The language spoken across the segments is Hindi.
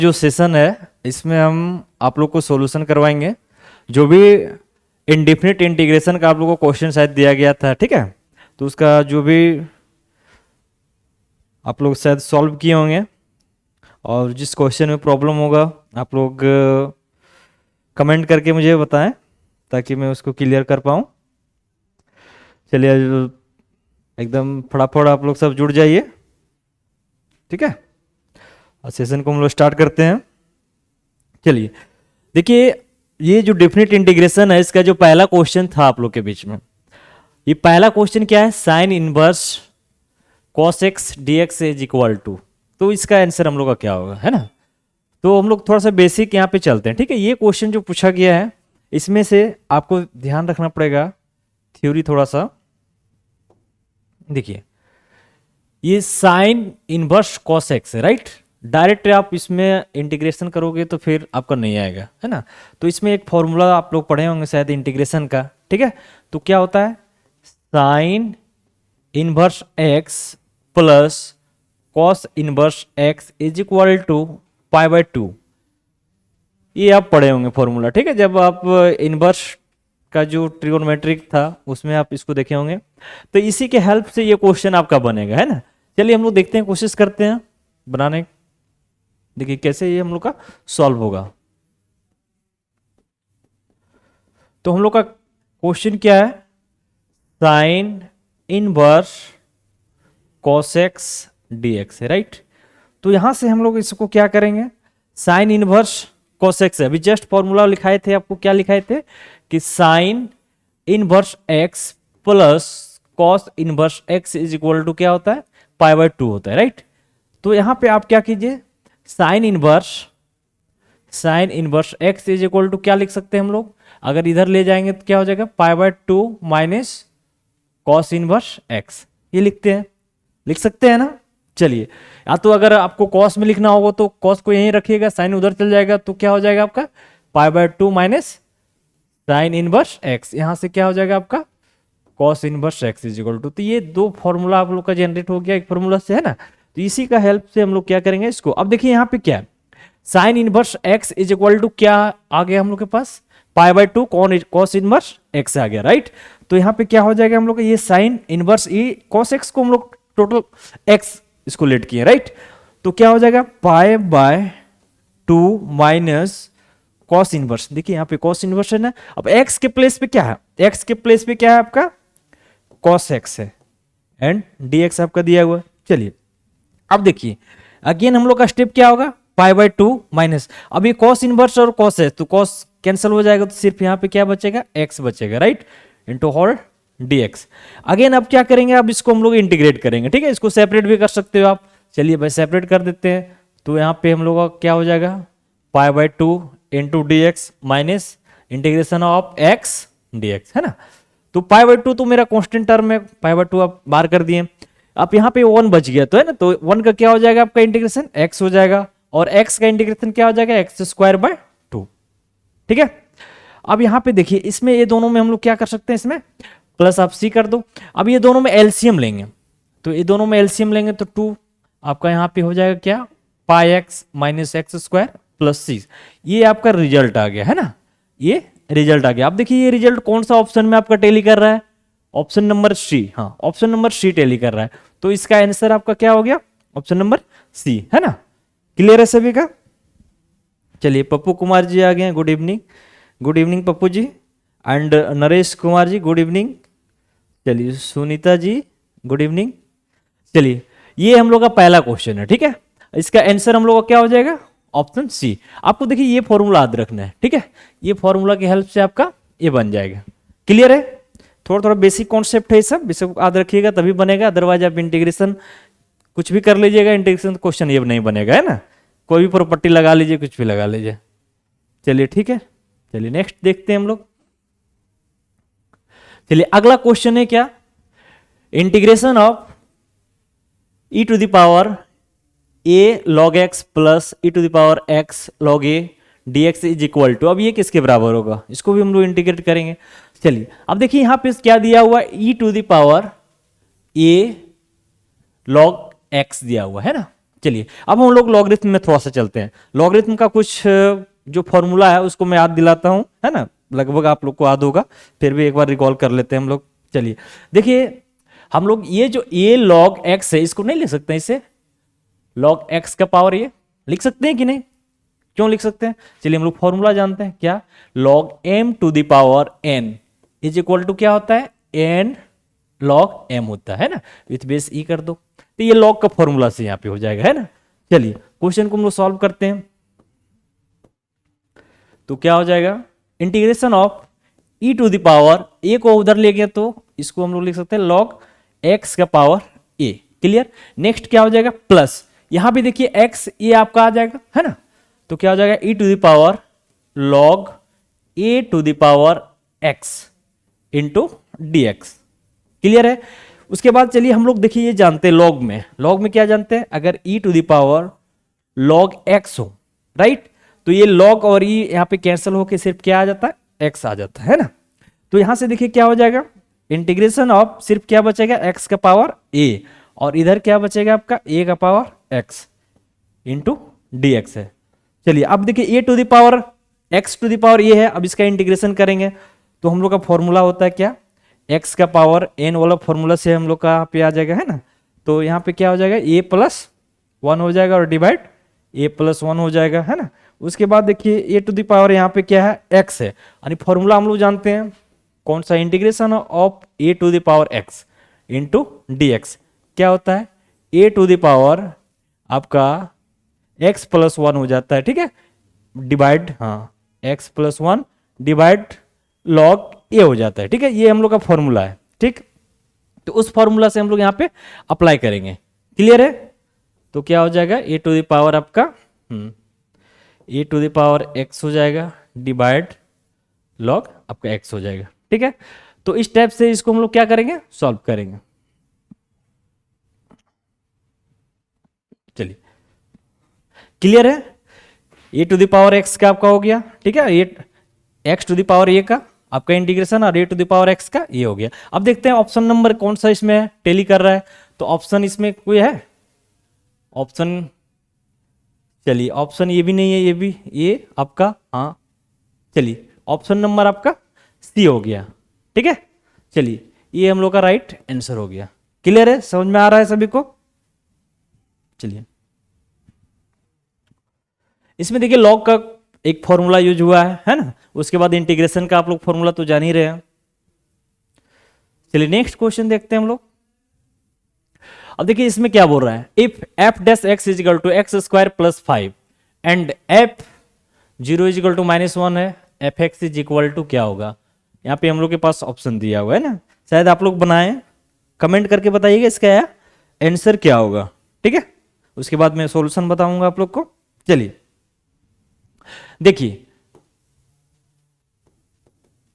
जो सेशन है इसमें हम आप लोग को सॉल्यूशन करवाएंगे। जो भी इंडेफिनिट इंटीग्रेशन का आप लोगों को क्वेश्चन शायद दिया गया था, ठीक है, तो उसका जो भी आप लोग शायद सॉल्व किए होंगे, और जिस क्वेश्चन में प्रॉब्लम होगा आप लोग कमेंट करके मुझे बताएं ताकि मैं उसको क्लियर कर पाऊँ। चलिए एकदम फटाफट आप लोग सब जुड़ जाइए, ठीक है, और सेशन को हम लोग स्टार्ट करते हैं। चलिए देखिए, ये जो डेफिनेट इंटीग्रेशन है इसका जो पहला क्वेश्चन था आप लोग के बीच में, ये पहला क्वेश्चन क्या है, sine inverse cos x dx is equal to, तो इसका आंसर हम लोग का क्या होगा, है ना। तो हम लोग थोड़ा सा बेसिक यहाँ पे चलते हैं, ठीक है। ये क्वेश्चन जो पूछा गया है इसमें से आपको ध्यान रखना पड़ेगा थ्योरी थोड़ा सा। देखिए ये साइन इनवर्स cos x है, राइट। डायरेक्ट आप इसमें इंटीग्रेशन करोगे तो फिर आपका नहीं आएगा, है ना। तो इसमें एक फॉर्मूला आप लोग पढ़े होंगे शायद इंटीग्रेशन का, ठीक है। तो क्या होता है, sine inverse x plus cos inverse x is equal to pi by 2। ये आप पढ़े होंगे फॉर्मूला, ठीक है, जब आप इनवर्स का जो ट्रिगोनोमेट्रिक था उसमें आप इसको देखे होंगे। तो इसी के हेल्प से ये क्वेश्चन आपका बनेगा, है ना। चलिए हम लोग देखते हैं, कोशिश करते हैं बनाने। देखिए कैसे ये हम लोग का सॉल्व होगा। तो हम लोग का क्वेश्चन क्या है, sine inverse cos x dx है, राइट। तो यहां से हम लोग इसको क्या करेंगे, साइन इनवर्स cos x है, अभी जस्ट फॉर्मूला लिखाए थे आपको, क्या लिखाए थे कि sine inverse x plus cos inverse x is equal to क्या होता है, पाई बाय 2 होता है, राइट। तो यहां पे आप क्या कीजिए, sine inverse x is equal to क्या लिख सकते हैं हम लोग, अगर इधर ले जाएंगे तो क्या हो जाएगा, पाई by 2 minus cos inverse x, ये लिख सकते हैं ना। चलिए, या तो अगर आपको कॉस में लिखना होगा तो कॉस को यहीं रखिएगा, साइन उधर चल जाएगा, तो क्या हो जाएगा आपका pi by 2 minus sine inverse x, यहां से क्या हो जाएगा आपका cos inverse x is equal to. तो ये दो फॉर्मूला आप लोग का जनरेट हो गया एक फॉर्मूला से, है ना। तो इसी का हेल्प से हम लोग क्या करेंगे इसको। अब देखिए यहाँ पे क्या है, sine inverse x is equal to क्या आ गया हम लोग के पास, pi by 2 cos inverse x आ गया, राइट। तो यहाँ पे क्या हो जाएगा हम लोग का, ये साइन इनवर्स ये कॉस x को हम लोग टोटल x इसको लेट किए, राइट। तो क्या हो जाएगा, पाई बाय 2 माइनस कॉस इनवर्स, देखिए यहाँ पे कॉस इनवर्स है ना। अब x के प्लेस पे क्या है, x के प्लेस पे क्या है आपका कॉस x है, एंड dx आपका दिया हुआ है। चलिए अब देखिए अगेन हम लोग का स्टेप क्या होगा, पाई बाय 2 माइनस, अब ये कॉस इनवर्स और कॉस है तो कॉस कैंसिल हो जाएगा, तो सिर्फ यहाँ पे क्या बचेगा, x बचेगा, right, into whole dx। Again अब क्या करेंगे, अब इसको हम लोग इंटीग्रेट करेंगे, ठीक है, इसको सेपरेट भी कर सकते हो आप। चलिए भाई सेपरेट कर देते हैं, तो यहाँ पे हम लोग का क्या हो जाएगा, पाई by 2 into dx minus integration of x dx, है ना। तो पाई बाय 2 तो मेरा कांस्टेंट टर्म है, पाई बाय 2 आप बाहर कर दिए। अब यहाँ पे 1 बच गया, तो है ना, तो 1 का क्या हो जाएगा आपका इंटीग्रेशन x हो जाएगा, और x का इंटीग्रेशन क्या हो जाएगा, एक्स स्क्वायर बाय 2, ठीक है। अब यहाँ पे देखिए इसमें ये दोनों में हम लोग क्या कर सकते हैं, इसमें प्लस आप c कर दो। अब ये दोनों में एलसीएम लेंगे, तो ये दोनों में एलसीएम लेंगे तो 2 आपका यहाँ पे हो जाएगा क्या, पाई x minus x square plus c, ये आपका रिजल्ट आ गया, है ना, ये रिजल्ट आ गया। अब देखिए ये रिजल्ट कौन सा ऑप्शन में आपका टैली कर रहा है, ऑप्शन नंबर सी, हाँ ऑप्शन नंबर सी टैली कर रहा है। तो इसका आंसर आपका क्या हो गया, ऑप्शन नंबर सी, है ना। क्लियर है सभी का। चलिए पप्पू कुमार जी आ गए, good evening Pappu ji, and Naresh Kumar ji good evening. चलिए सुनीता जी गुड इवनिंग। चलिए ये हम लोग का पहला क्वेश्चन है, ठीक है, इसका आंसर हम लोग का क्या हो जाएगा, ऑप्शन सी। आपको देखिए ये फॉर्मूला याद रखना है, ठीक है, ये फॉर्मूला की हेल्प से आपका ये बन जाएगा। क्लियर है, थोड़ा थोड़ा बेसिक कॉन्सेप्ट है सब, इसे याद रखिएगा तभी बनेगा, अदरवाइज आप इंटीग्रेशन कुछ भी कर लीजिएगा, इंटीग्रेशन क्वेश्चन ये नहीं बनेगा, है ना। कोई भी प्रॉपर्टी लगा लीजिए, कुछ भी लगा लीजिए। चलिए ठीक है, चलिए नेक्स्ट देखते हैं हम लोग। चलिए अगला क्वेश्चन है क्या, integration of e to the power a log x plus e to the power x log a dx is equal to, अब ये किसके बराबर होगा, इसको भी हम लोग इंटीग्रेट करेंगे। चलिए अब देखिए यहाँ पे क्या दिया हुआ, e to the power a log x दिया हुआ है ना। चलिए अब हम लोग लॉगरिथम में थोड़ा सा चलते हैं। लॉगरिथम का कुछ जो फॉर्मूला है उसको मैं याद दिलाता हूं, है ना, लगभग आप लोग को याद होगा, फिर भी एक बार रिकॉल कर लेते हैं हम लोग। चलिए देखिए, हम लोग ये जो a log x है इसको नहीं लिख सकते हैं, इसे log x का पावर ये लिख सकते हैं कि नहीं? क्यों लिख सकते हैं? चलिए हम लोग फॉर्मूला जानते हैं क्या, log m to the power n is equal to क्या होता है, n log m होता है ना, विथ बेस e कर दो, तो ये log का फॉर्मूला से यहां पे हो जाएगा, है ना। चलिए क्वेश्चन को हम लोग सॉल्व करते हैं, तो क्या हो जाएगा, integration of e to the power a को उधर ले गया तो इसको हम लोग लिख सकते हैं log x का पावर a। क्लियर। नेक्स्ट क्या हो जाएगा, प्लस यहां पे देखिए x ये आपका आ जाएगा, है ना, तो क्या हो जाएगा e to the power log a to the power x into dx। Clear है। उसके बाद चलिए हम लोग देखिए ये जानते हैं लॉग में क्या जानते हैं, अगर e to the power log x हो, राइट, तो ये log और e यहां पे कैंसिल होके सिर्फ क्या आ जाता है, x आ जाता है ना। तो यहां से देखिए क्या हो जाएगा, इंटीग्रेशन ऑफ सिर्फ क्या बचेगा, x का पावर a, और इधर क्या बचेगा आपका a का पावर x इंटू dx है। चलिए अब देखिए a to the power x to the power a है, अब इसका इंटीग्रेशन करेंगे तो हम लोग का फॉर्मूला होता है क्या, x का पावर n वाला फॉर्मूला से हम लोग का यहाँ पे आ जाएगा, है ना। तो यहाँ पे क्या हो जाएगा, a प्लस 1 हो जाएगा और डिवाइड a प्लस 1 हो जाएगा, है ना। उसके बाद देखिए a टू द पावर यहाँ पे क्या है, x है, यानी फॉर्मूला हम लोग जानते हैं कौन सा, integration of a to the power x into dx क्या होता है, a टू द पावर आपका x प्लस 1 हो जाता है, ठीक है, डिवाइड, हाँ, x plus 1 divide log a हो जाता है, ठीक है, ये हम लोग का फॉर्मूला है, ठीक। तो उस फॉर्मूला से हम लोग यहाँ पे अप्लाई करेंगे। क्लियर है। तो क्या हो जाएगा, a टू द पावर आपका a to the power x हो जाएगा डिवाइड log आपका x हो जाएगा, ठीक है। तो इस टाइप से इसको हम लोग क्या करेंगे, सॉल्व करेंगे। चलिए क्लियर है, a to the power x का आपका हो गया, ठीक है, x to the power a का आपका इंटीग्रेशन, और a to the power x का ये हो गया। अब देखते हैं ऑप्शन नंबर कौन सा इसमें टेली कर रहा है, तो ऑप्शन इसमें कोई है, ऑप्शन, चलिए ऑप्शन ये भी नहीं है, ये भी, ये आपका, हाँ, चलिए ऑप्शन नंबर आपका सी हो गया, ठीक है। चलिए ये हम लोग का राइट आंसर हो गया। क्लियर है, समझ में आ रहा है सभी को। चलिए इसमें देखिए लॉग का एक फॉर्मूला यूज हुआ है ना, उसके बाद इंटीग्रेशन का आप लोग फॉर्मूला तो जान ही रहे हैं। चलिए नेक्स्ट क्वेश्चन देखते हैं हम लोग। अब देखिए इसमें क्या बोल रहा है, if f dash x is equal to x square plus 5 and f 0 is equal to -1 है, f x is equal to क्या होगा। यहाँ पे हम लोग के पास ऑप्शन दिया हुआ है ना, शायद आप लोग बनाएं, कमेंट करके बताइएगा इसका आंसर क्या होगा, ठीक है। उसके बाद मैं सॉल्यूशन बताऊंगा आप लोग को। चलिए देखिए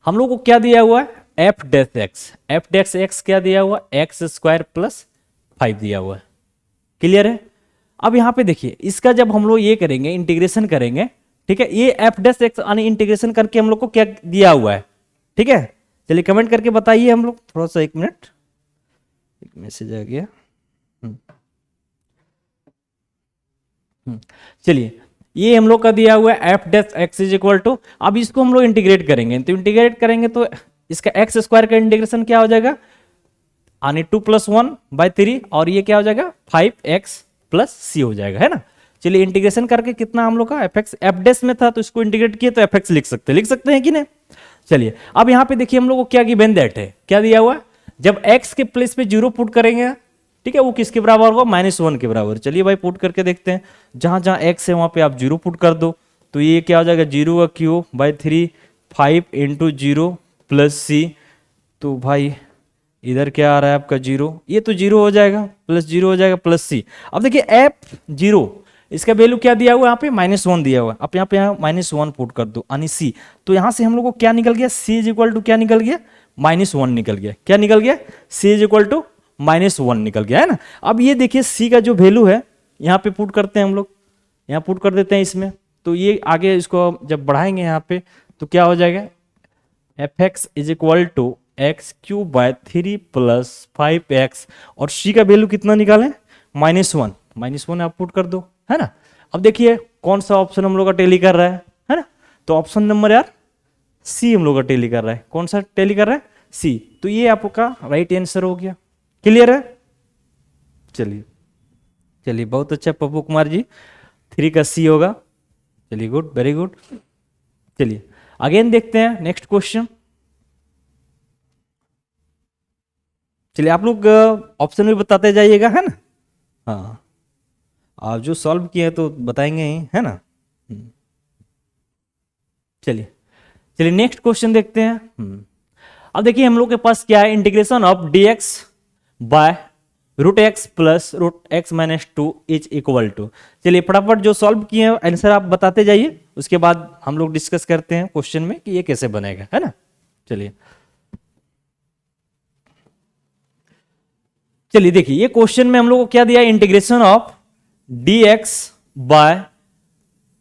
हम लोग को क्या दिया हुआ है, एफ डैश एक्स क्या दिया हुआ, एक्स स्क्वायर प्लस 5 दिया हुआ है। क्लियर है। अब यहां पे देखिए इसका जब हम लोग ये करेंगे, इंटीग्रेशन करेंगे, ठीक है, ये एफ डैश एक्स यानी इंटीग्रेशन करके हम लोग को क्या दिया हुआ है, ठीक है। चलिए कमेंट करके बताइए हम लोग, थोड़ा सा, 1 मिनट, एक मैसेज आ गया। चलिए ये हम लोग का दिया हुआ है f dash x is equal to, अब इसको हम लोग इंटीग्रेट करेंगे, तो इंटीग्रेट करेंगे तो इसका एक्स स्क्वायर का इंटीग्रेशन क्या हो जाएगा, यानी 2 + 1/3, और ये क्या हो जाएगा 5x + c हो जाएगा, है ना। चलिए इंटीग्रेशन करके कितना हम लोग का एफ एक्स, एफ डैश में था तो इसको इंटीग्रेट किए तो एफ एक्स लिख सकते हैं कि नहीं। चलिए अब यहाँ पे देखिए हम लोग को क्या गिवन दैट है, क्या दिया हुआ है, जब x के प्लेस पे 0 पुट करेंगे, ठीक है, वो किसके बराबर होगा, -1 के बराबर। चलिए भाई पुट करके देखते हैं, जहां जहां x है वहां पे आप 0 पुट कर दो, तो ये क्या हो जाएगा 0/3 5 × 0 + c, तो भाई इधर क्या आ रहा है आपका 0, ये तो 0 हो जाएगा, +0 हो जाएगा +c। अब देखिए f0 इसका वैल्यू क्या दिया हुआ है, यहाँ पे -1 दिया हुआ है, अब यहाँ पे -1 पुट कर दो, यानी c, तो यहाँ से हम लोग को क्या निकल गया, c इज इक्वल टू क्या निकल गया, -1 निकल गया, क्या निकल गया, c इज इक्वल टू -1 निकल गया, है ना। अब ये देखिए c का जो वैल्यू है यहाँ पे पुट करते हैं हम लोग, यहाँ पुट कर देते हैं इसमें, तो ये आगे इसको जब बढ़ाएंगे यहाँ पे तो क्या हो जाएगा, fx is equal to x³ / 3 + 5x, और c का वैल्यू कितना निकालें, -1, -1 आप पुट कर दो, है ना। अब देखिए कौन सा ऑप्शन हम लोग का टेली कर रहा है ना। तो ऑप्शन नंबर यार सी हम लोग का टेली कर रहा है। कौन सा टेली कर रहा है? सी। तो ये आपका राइट आंसर हो गया। क्लियर है? चलिए चलिए, बहुत अच्छा पप्पू कुमार जी, 3 का सी होगा। चलिए गुड, वेरी गुड। चलिए अगेन देखते हैं नेक्स्ट क्वेश्चन। चलिए आप लोग ऑप्शन भी बताते जाइएगा, है ना। हाँ, आप जो सॉल्व किए हैं तो बताएंगे ही, है ना। चलिए चलिए नेक्स्ट क्वेश्चन देखते हैं। अब देखिए हम लोग के पास क्या है, integration of dx by √x plus √x minus 2 is equal to. चलिए फटाफट जो सॉल्व किए हैं आंसर आप बताते जाइए, उसके बाद हम लोग डिस्कस करते हैं क्वेश्चन में कि ये कैसे बनेगा, है ना। चलिए चलिए देखिए ये क्वेश्चन में हम लोग को क्या दिया, integration of dx by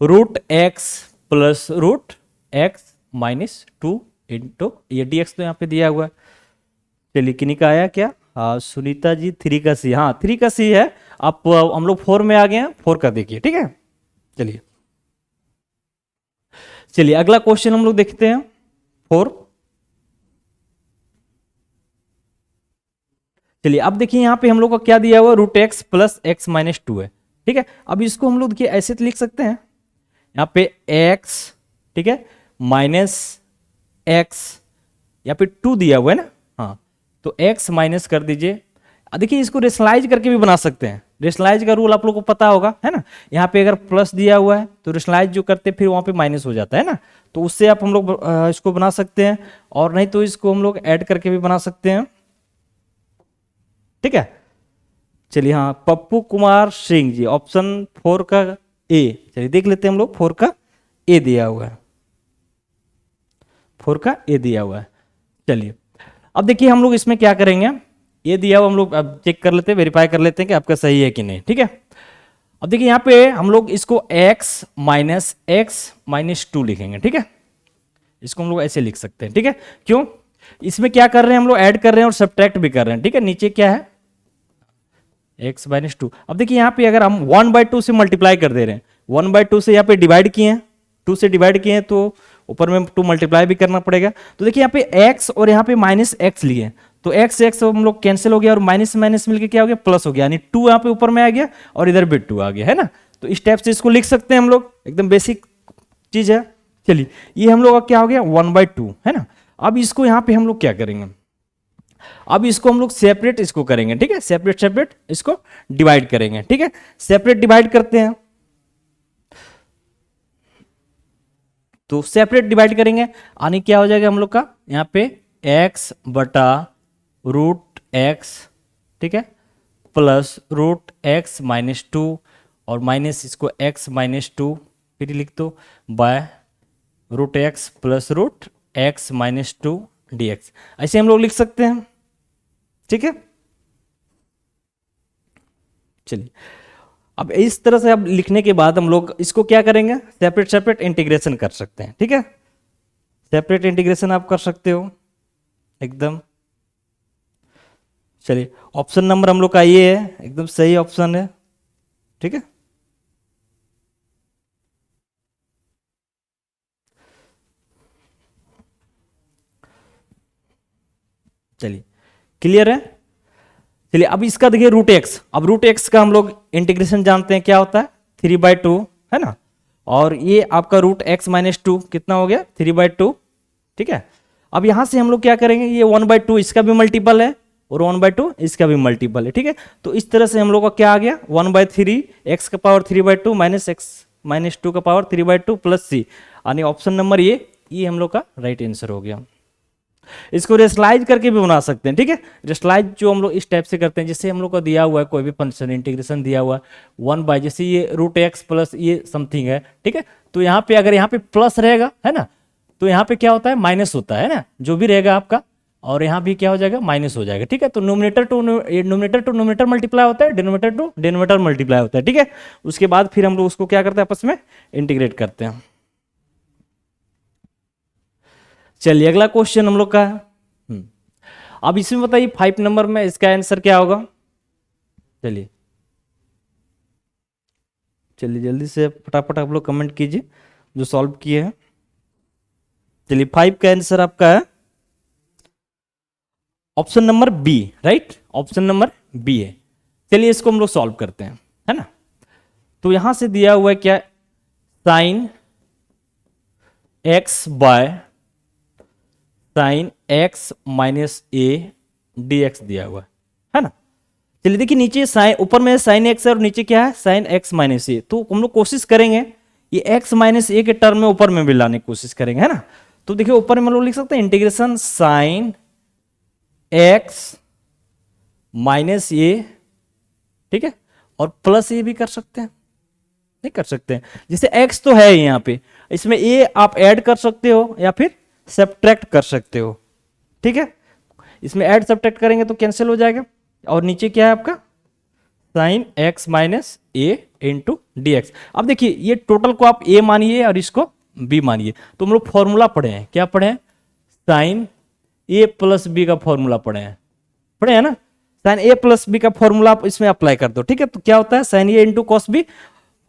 √x plus √x minus 2 into ये dx तो यहाँ पे दिया हुआ है। चलिए किन्हीं का आया क्या? हाँ सुनीता जी 3 का सी। हाँ 3 का सी है। आप हम लोग 4 में आ गए हैं, 4 का देखिए, ठीक है। चलिए चलिए अगला क्वेश्चन हम लोग देखते हैं 4। चलिए अब देखिए यहाँ पे हम लोग को क्या दिया हुआ, √x प्लस x माइनस 2 है, ठीक है। अब इसको हम लोग देखिए ऐसे तो लिख सकते हैं, यहाँ पे x, ठीक है, माइनस x, यहाँ पे 2 दिया हुआ है ना। हाँ तो x माइनस कर दीजिए। देखिए इसको रेशनलाइज करके भी बना सकते हैं, रेशनलाइज का रूल आप लोग को पता होगा, है ना। यहाँ पे अगर प्लस दिया हुआ है तो रेशनलाइज जो करते हैं फिर वहाँ पे माइनस हो जाता है ना, तो उससे आप हम लोग इसको बना सकते हैं, और नहीं तो इसको हम लोग ऐड करके भी बना सकते हैं, ठीक है। चलिए हाँ पप्पू कुमार सिंह जी ऑप्शन 4 का ए। चलिए देख लेते हैं हम लोग, 4 का ए दिया हुआ है, 4 का ए दिया हुआ है। चलिए अब देखिए हम लोग इसमें क्या करेंगे, ये दिया हुआ हम लोग अब चेक कर लेते हैं, वेरीफाई कर लेते हैं कि आपका सही है कि नहीं, ठीक है। अब देखिए यहाँ पे हम लोग इसको x माइनस 2 लिखेंगे, ठीक है। इसको हम लोग ऐसे लिख सकते हैं, ठीक है। क्यों? इसमें क्या कर रहे हैं हम लोग, ऐड कर रहे हैं और सब्ट्रैक्ट भी कर रहे हैं, ठीक है। नीचे क्या है, x माइनस 2। अब देखिए यहाँ पे अगर हम 1/2 से मल्टीप्लाई कर दे रहे हैं, 1/2 से यहाँ पे डिवाइड किए हैं, 2 से डिवाइड किए हैं तो ऊपर में 2 मल्टीप्लाई भी करना पड़ेगा। तो देखिए यहाँ पे x और यहाँ पे माइनस x लिए, तो x हम लोग कैंसिल हो गया और माइनस माइनस मिलके क्या हो गया, प्लस हो गया, यानी 2 यहाँ पे ऊपर में आ गया और इधर भी 2 आ गया, है ना। तो इस टाइप से इसको लिख सकते हैं हम लोग, एकदम बेसिक चीज है। चलिए ये हम लोग का क्या हो गया, 1/2, है ना। अब इसको यहाँ पे हम लोग क्या करेंगे, अब इसको हम लोग सेपरेट इसको करेंगे, ठीक है। सेपरेट सेपरेट इसको डिवाइड करेंगे, ठीक है। सेपरेट डिवाइड करते हैं, तो सेपरेट डिवाइड करेंगे, यानी क्या हो जाएगा हम लोग का, यहाँ पे x बटा √x, ठीक है, प्लस √x माइनस 2 और माइनस इसको x माइनस 2 फिर लिख दो by √x plus √x minus 2 dx। ऐसे हम लोग लिख सकते हैं, ठीक है। चलिए अब इस तरह से अब लिखने के बाद हम लोग इसको क्या करेंगे, सेपरेट सेपरेट इंटीग्रेशन कर सकते हैं, ठीक है। सेपरेट इंटीग्रेशन आप कर सकते हो एकदम। चलिए ऑप्शन नंबर हम लोग का ये है, एकदम सही ऑप्शन है, ठीक है। चलिए क्लियर है। चलिए अब इसका देखिए √x, अब √x का हम लोग इंटीग्रेशन जानते हैं क्या होता है, 3/2, है ना। और ये आपका √x माइनस 2 कितना हो गया, 3/2, ठीक है। अब यहां से हम लोग क्या करेंगे, ये 1/2 इसका भी मल्टीपल है और 1/2 इसका भी मल्टीपल है, ठीक है। तो इस तरह से हम लोग का क्या आ गया, 1/3 x का पावर 3/2 माइनस x माइनस 2 का पावर 3/2 प्लस c, यानी ऑप्शन नंबर ये हम लोग का राइट आंसर हो गया। इसको रेशनलाइज करके भी बना सकते हैं, ठीक है। रेशनलाइज जो हम लोग इस टाइप से करते हैं, जैसे हम लोग को दिया हुआ है कोई भी फंक्शन इंटीग्रेशन दिया हुआ है 1 जैसे ये √x प्लस ये समथिंग है, ठीक है। तो यहाँ पे अगर यहाँ पे प्लस रहेगा, है ना, तो यहाँ पे क्या होता है, माइनस होता है ना, जो भी रहेगा आपका, और यहाँ भी क्या हो जाएगा, माइनस हो जाएगा, ठीक है। तो नोमिनेटर टू नोमिनेटर मल्टीप्लाई होता है, डिनोमिनेटर टू डिनोमिनेटर मल्टीप्लाई होता है, ठीक है। उसके बाद फिर हम लोग उसको क्या करते हैं, आपस में इंटीग्रेट करते हैं। चलिए अगला क्वेश्चन हम लोग का है, अब इसमें बताइए 5 नंबर में इसका आंसर क्या होगा। चलिए चलिए जल्दी से फटाफट आप लोग कमेंट कीजिए जो सॉल्व किए हैं। चलिए 5 का आंसर आपका है option number B, right, option number B है। चलिए इसको हम लोग सॉल्व करते हैं, है ना। तो यहां से दिया हुआ है क्या, sine x by sine x minus A D x दिया हुआ है ना। चलिए देखिए नीचे साइन, ऊपर में साइन एक्स है और नीचे क्या है, साइन एक्स माइनस ए। तो हम लोग कोशिश करेंगे ये एक्स माइनस ए के टर्म में ऊपर में भी लाने की कोशिश करेंगे, है ना। तो देखिए ऊपर में हम लोग लिख सकते हैं इंटीग्रेशन साइन एक्स माइनस ए, ठीक है, और प्लस ए भी कर सकते हैं, नहीं कर सकते हैं, जैसे x तो है यहाँ पे, इसमें a आप ऐड कर सकते हो या फिर सब्ट्रैक्ट कर सकते हो, ठीक है। इसमें ऐड सब्ट्रैक्ट करेंगे तो कैंसिल हो जाएगा, और नीचे क्या है आपका साइन x माइनस ए इंटू डी एक्स। अब देखिए ये टोटल को आप a मानिए और इसको b मानिए। तो हम लोग फॉर्मूला पढ़े हैं, क्या पढ़े हैं, साइन a प्लस बी का फॉर्मूला पढ़े हैं ना। साइन a प्लस बी का फॉर्मूला आप इसमें अप्लाई कर दो, ठीक है। तो क्या होता है sine a into cos B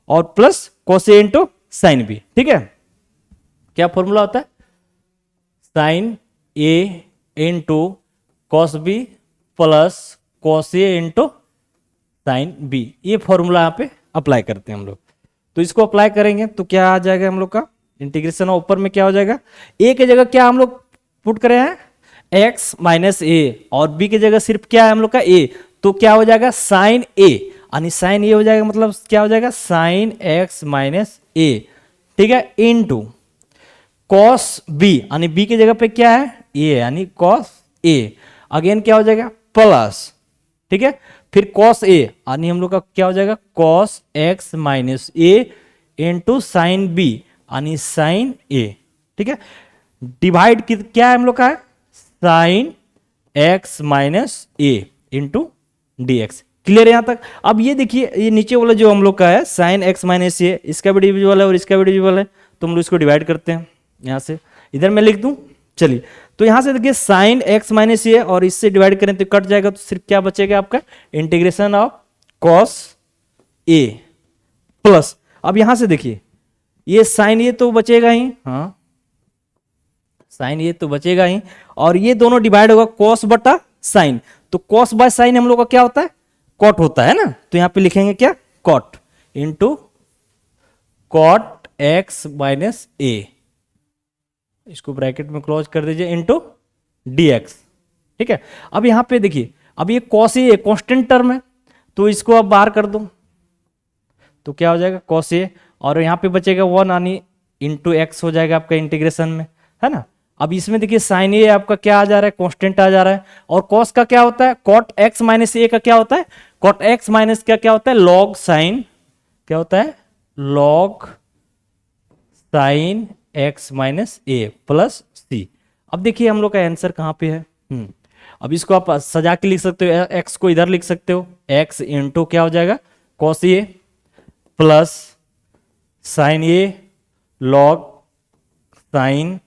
और plus cos A into sine B, ठीक है। क्या फॉर्मूला होता है, sine A into cos B plus cos A into sine B, ये फॉर्मूला यहाँ पे अप्लाई करते हैं हम लोग। तो इसको अप्लाई करेंगे तो क्या आ जाएगा हम लोग का इंटीग्रेशन, ऊपर में क्या हो जाएगा, ए की जगह क्या हम लोग पुट करे हैं एक्स माइनस ए, और बी की जगह सिर्फ क्या है हम लोग का ए, तो क्या हो जाएगा साइन ए, यानी साइन ए हो जाएगा, मतलब क्या हो जाएगा साइन एक्स माइनस ए, ठीक है, इनटू कॉस बी, यानी बी की जगह पे क्या है ए, यानी कॉस ए, अगेन क्या हो जाएगा प्लस, ठीक है, फिर कॉस ए, यानी हम लोग का क्या हो जाएगा कॉस एक्स माइनस ए इंटू साइन बी, यानी साइन ए, ठीक है, डिवाइड क्या है हम लोग का है साइन एक्स माइनस ए इंटू डी एक्स। क्लियर है यहां तक। अब ये देखिए ये नीचे वाला जो हम लोग का है साइन एक्स माइनस ए, इसका भी डिविजिबल है और इसका भी डिविजिबल है, तो हम लोग इसको डिवाइड करते हैं यहां से, इधर मैं लिख दूं। चलिए तो यहां से देखिए साइन एक्स माइनस ए और इससे डिवाइड करें तो कट जाएगा, तो सिर्फ क्या बचेगा आपका integration of cos A plus, अब यहां से देखिए ये साइन ए तो बचेगा ही, हाँ साइन ये तो बचेगा ही, और ये दोनों डिवाइड होगा कॉस बटा साइन, तो कॉस बाय साइन हम लोग का क्या होता है कॉट होता है ना। तो यहां पे लिखेंगे क्या cot into cot X minus A, इसको ब्रैकेट में क्लोज कर दीजिए, इंटू डी एक्स, ठीक है। अब यहां पे देखिए अब ये कॉस ए कॉन्स्टेंट टर्म है, तो इसको अब बाहर कर दो तो क्या हो जाएगा कॉस ए, और यहां पे बचेगा 1 यानी इंटू एक्स हो जाएगा आपका इंटीग्रेशन में, है ना। अब इसमें देखिए साइन ए आपका क्या आ जा रहा है कांस्टेंट आ जा रहा है, और कॉस का क्या होता है कॉट एक्स माइनस ए का क्या होता है कॉट एक्स माइनस का क्या होता है लॉग साइन, क्या होता है लॉग साइन एक्स माइनस ए प्लस सी। अब देखिए हम लोग का आंसर कहां पे है, अब इसको आप सजा के लिख सकते हो, एक्स को इधर लिख सकते हो, एक्स इंटू क्या हो जाएगा cos A plus sign A log sine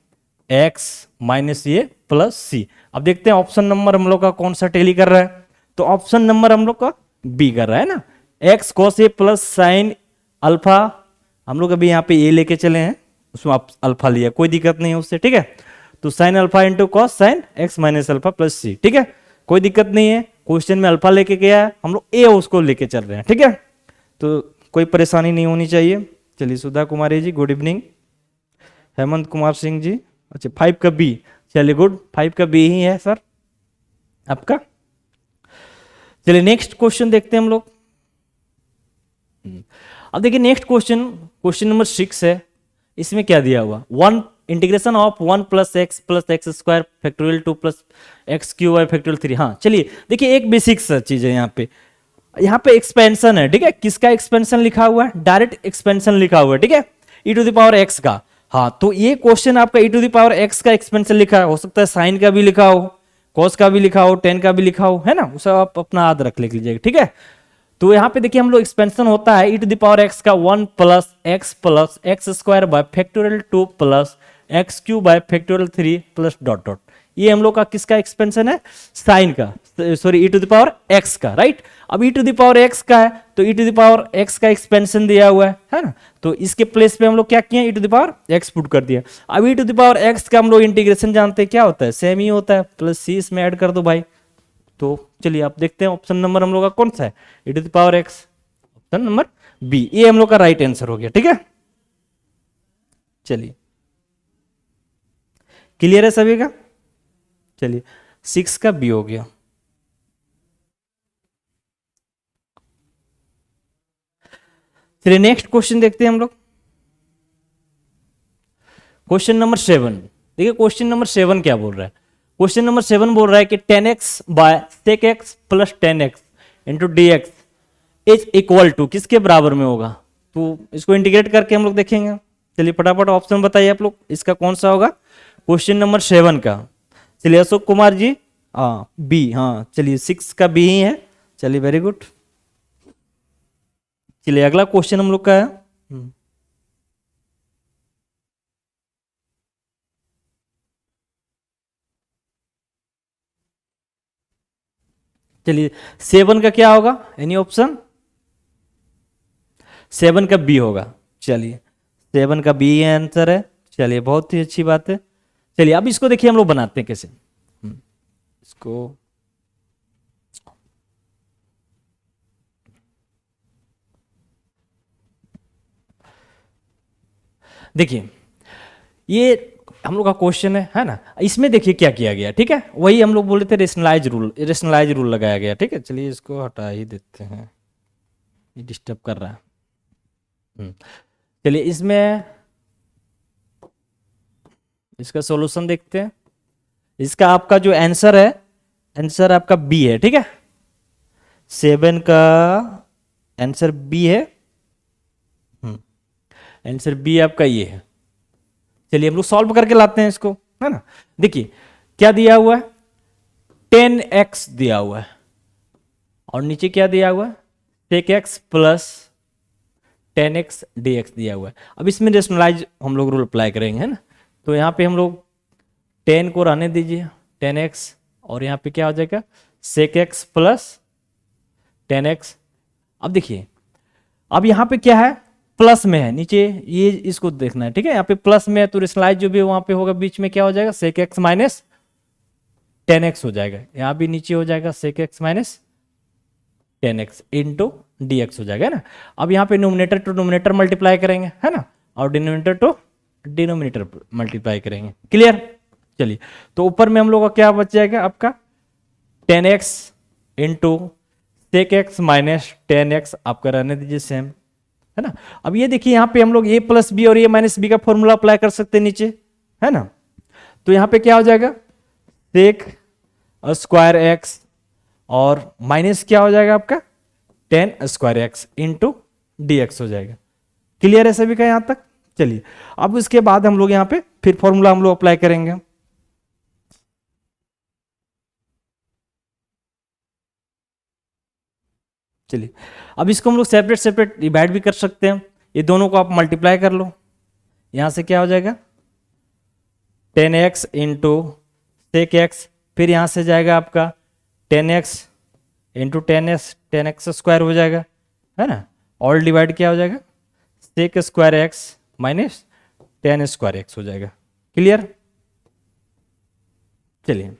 x minus A plus C. अब देखते हैं ऑप्शन नंबर हम लोग का कौन सा टेली कर रहा है, तो ऑप्शन नंबर हम लोग का बी कर रहा है ना, x cos A plus sine alpha, हम लोग अभी यहाँ पे ए लेके चले हैं, उसमें आप अल्फा लिया कोई दिक्कत नहीं है उससे, ठीक है। तो sine alpha into cos sine x minus alpha plus C, ठीक है, कोई दिक्कत नहीं है, क्वेश्चन में अल्फा लेके गया है, हम लोग ए उसको लेके चल रहे हैं, ठीक है, तो कोई परेशानी नहीं होनी चाहिए। चलिए सुधा कुमारी जी गुड इवनिंग, हेमंत कुमार सिंह जी, अच्छा 5 का बी, चलिए गुड 5 का बी ही है सर आपका। चलिए नेक्स्ट क्वेश्चन देखते हैं हम लोग। अब देखिए नेक्स्ट क्वेश्चन नंबर 6 है, इसमें क्या दिया हुआ 1 integration of 1 plus x square factorial 2 plus x cube by factorial 3। हाँ चलिए देखिए एक बेसिक चीज है यहाँ पे एक्सपेंशन है, ठीक है, किसका एक्सपेंशन लिखा हुआ है डायरेक्ट एक्सपेंशन लिखा हुआ है, ठीक है, ई टू द पावर एक्स का। हाँ तो ये क्वेश्चन आपका ई टू द पावर एक्स का एक्सपेंशन लिखा हो सकता है साइन का भी लिखा हो, कॉस का भी लिखा हो, टेन का भी लिखा हो, है ना, उसे आप अपना याद रख लीजिएगा, ठीक है। तो यहाँ पे देखिए हम लोग एक्सपेंशन होता है ई टू द पावर एक्स का 1 plus x square by factorial 2 plus x cube by factorial 3 plus dot dot, ये हम लोग का किसका एक्सपेंशन है साइन का। Sorry e to the power x का, राइट। अब e to the power x का है तो e to the power x का एक्सपेंशन दिया हुआ है ना, तो इसके प्लेस पे हम लोग क्या किए, e to the power x put कर दिया। अब e to the power x का हम लोग इंटीग्रेशन जानते हैं क्या होता है, सेम ही होता है, प्लस c इसमें ऐड कर दो भाई। तो चलिए आप देखते हैं ऑप्शन नंबर हम लोग का कौन सा है, e to the power x, option number B, ये हम लोग का राइट आंसर हो गया। ठीक है, चलिए क्लियर है सभी का। चलिए 6 का बी हो गया। चलिए नेक्स्ट क्वेश्चन देखते हैं हम लोग, क्वेश्चन नंबर 7। देखिए क्वेश्चन नंबर 7 क्या बोल रहा है, क्वेश्चन नंबर 7 बोल रहा है कि 10x by sec x plus 10x into d x is equal to किसके बराबर में होगा। तो इसको इंटीग्रेट करके हम लोग देखेंगे। चलिए फटाफट ऑप्शन बताइए आप लोग, इसका कौन सा होगा क्वेश्चन नंबर 7 का। चलिए अशोक कुमार जी, हाँ बी, हाँ चलिए 6 का बी ही है। चलिए वेरी गुड। चलिए अगला क्वेश्चन हम लोग का है, चलिए 7 का क्या होगा, एनी ऑप्शन, 7 का बी होगा। चलिए 7 का बी आंसर है। चलिए बहुत ही अच्छी बात है। चलिए अब इसको देखिए हम लोग बनाते हैं कैसे, इसको देखिए, ये हम लोग का क्वेश्चन है ना, इसमें देखिए क्या किया गया। ठीक है, वही हम लोग बोले थे रेशनलाइज रूल लगाया गया। ठीक है, चलिए इसको हटा ही देते हैं, ये डिस्टर्ब कर रहा है। चलिए इसमें इसका सॉल्यूशन देखते हैं। इसका आपका जो आंसर है, आंसर आपका बी है। ठीक है, 7 का आंसर बी है, आंसर बी आपका ये है। चलिए हम लोग सॉल्व करके लाते हैं इसको, है ना। देखिए क्या दिया हुआ है, 10x दिया हुआ है और नीचे क्या दिया हुआ है, sec x plus 10x dx दिया हुआ है। अब इसमें रेशनलाइज हम लोग रूल अप्लाई करेंगे, है ना। तो यहाँ पे हम लोग 10 को रहने दीजिए, 10x, और यहाँ पे क्या हो जाएगा sec x प्लस 10x। अब देखिए, अब यहाँ पे क्या है, प्लस में है नीचे, ये इसको देखना है। ठीक है, यहाँ पे प्लस में है तो रेशनलाइज जो भी वहां पे होगा बीच में क्या हो जाएगा, sec x माइनस 10x हो जाएगा। यहाँ भी नीचे हो जाएगा sec x minus 10x into d x हो जाएगा, है ना। अब यहाँ पे नोमिनेटर टू नोमिनेटर मल्टीप्लाई करेंगे, है ना, और डिनोमिनेटर टू डिनोमिनेटर मल्टीप्लाई करेंगे। क्लियर। चलिए तो ऊपर में हम लोग का क्या बच जाएगा, आपका 10x into sec x minus 10x, आपका रहने दीजिए सेम, है ना। अब ये देखिए यहाँ पे हम लोग a प्लस बी और a माइनस बी का फॉर्मूला अप्लाई कर सकते हैं नीचे, है ना। तो यहाँ पे क्या हो जाएगा, sec स्क्वायर x और माइनस क्या हो जाएगा आपका 10 square x into d x हो जाएगा। क्लियर है सभी का यहां तक। चलिए अब इसके बाद हम लोग यहाँ पे फिर फॉर्मूला हम लोग अप्लाई करेंगे। चलिए अब इसको हम लोग सेपरेट सेपरेट डिवाइड भी कर सकते हैं, ये दोनों को आप मल्टीप्लाई कर लो। यहां से क्या हो जाएगा 10x इंटू सेक एक्स, फिर यहां से जाएगा आपका 10x इंटू 10x स्क्वायर हो जाएगा, है ना। ऑल डिवाइड क्या हो जाएगा sec square x minus 10 square x हो जाएगा। क्लियर। चलिए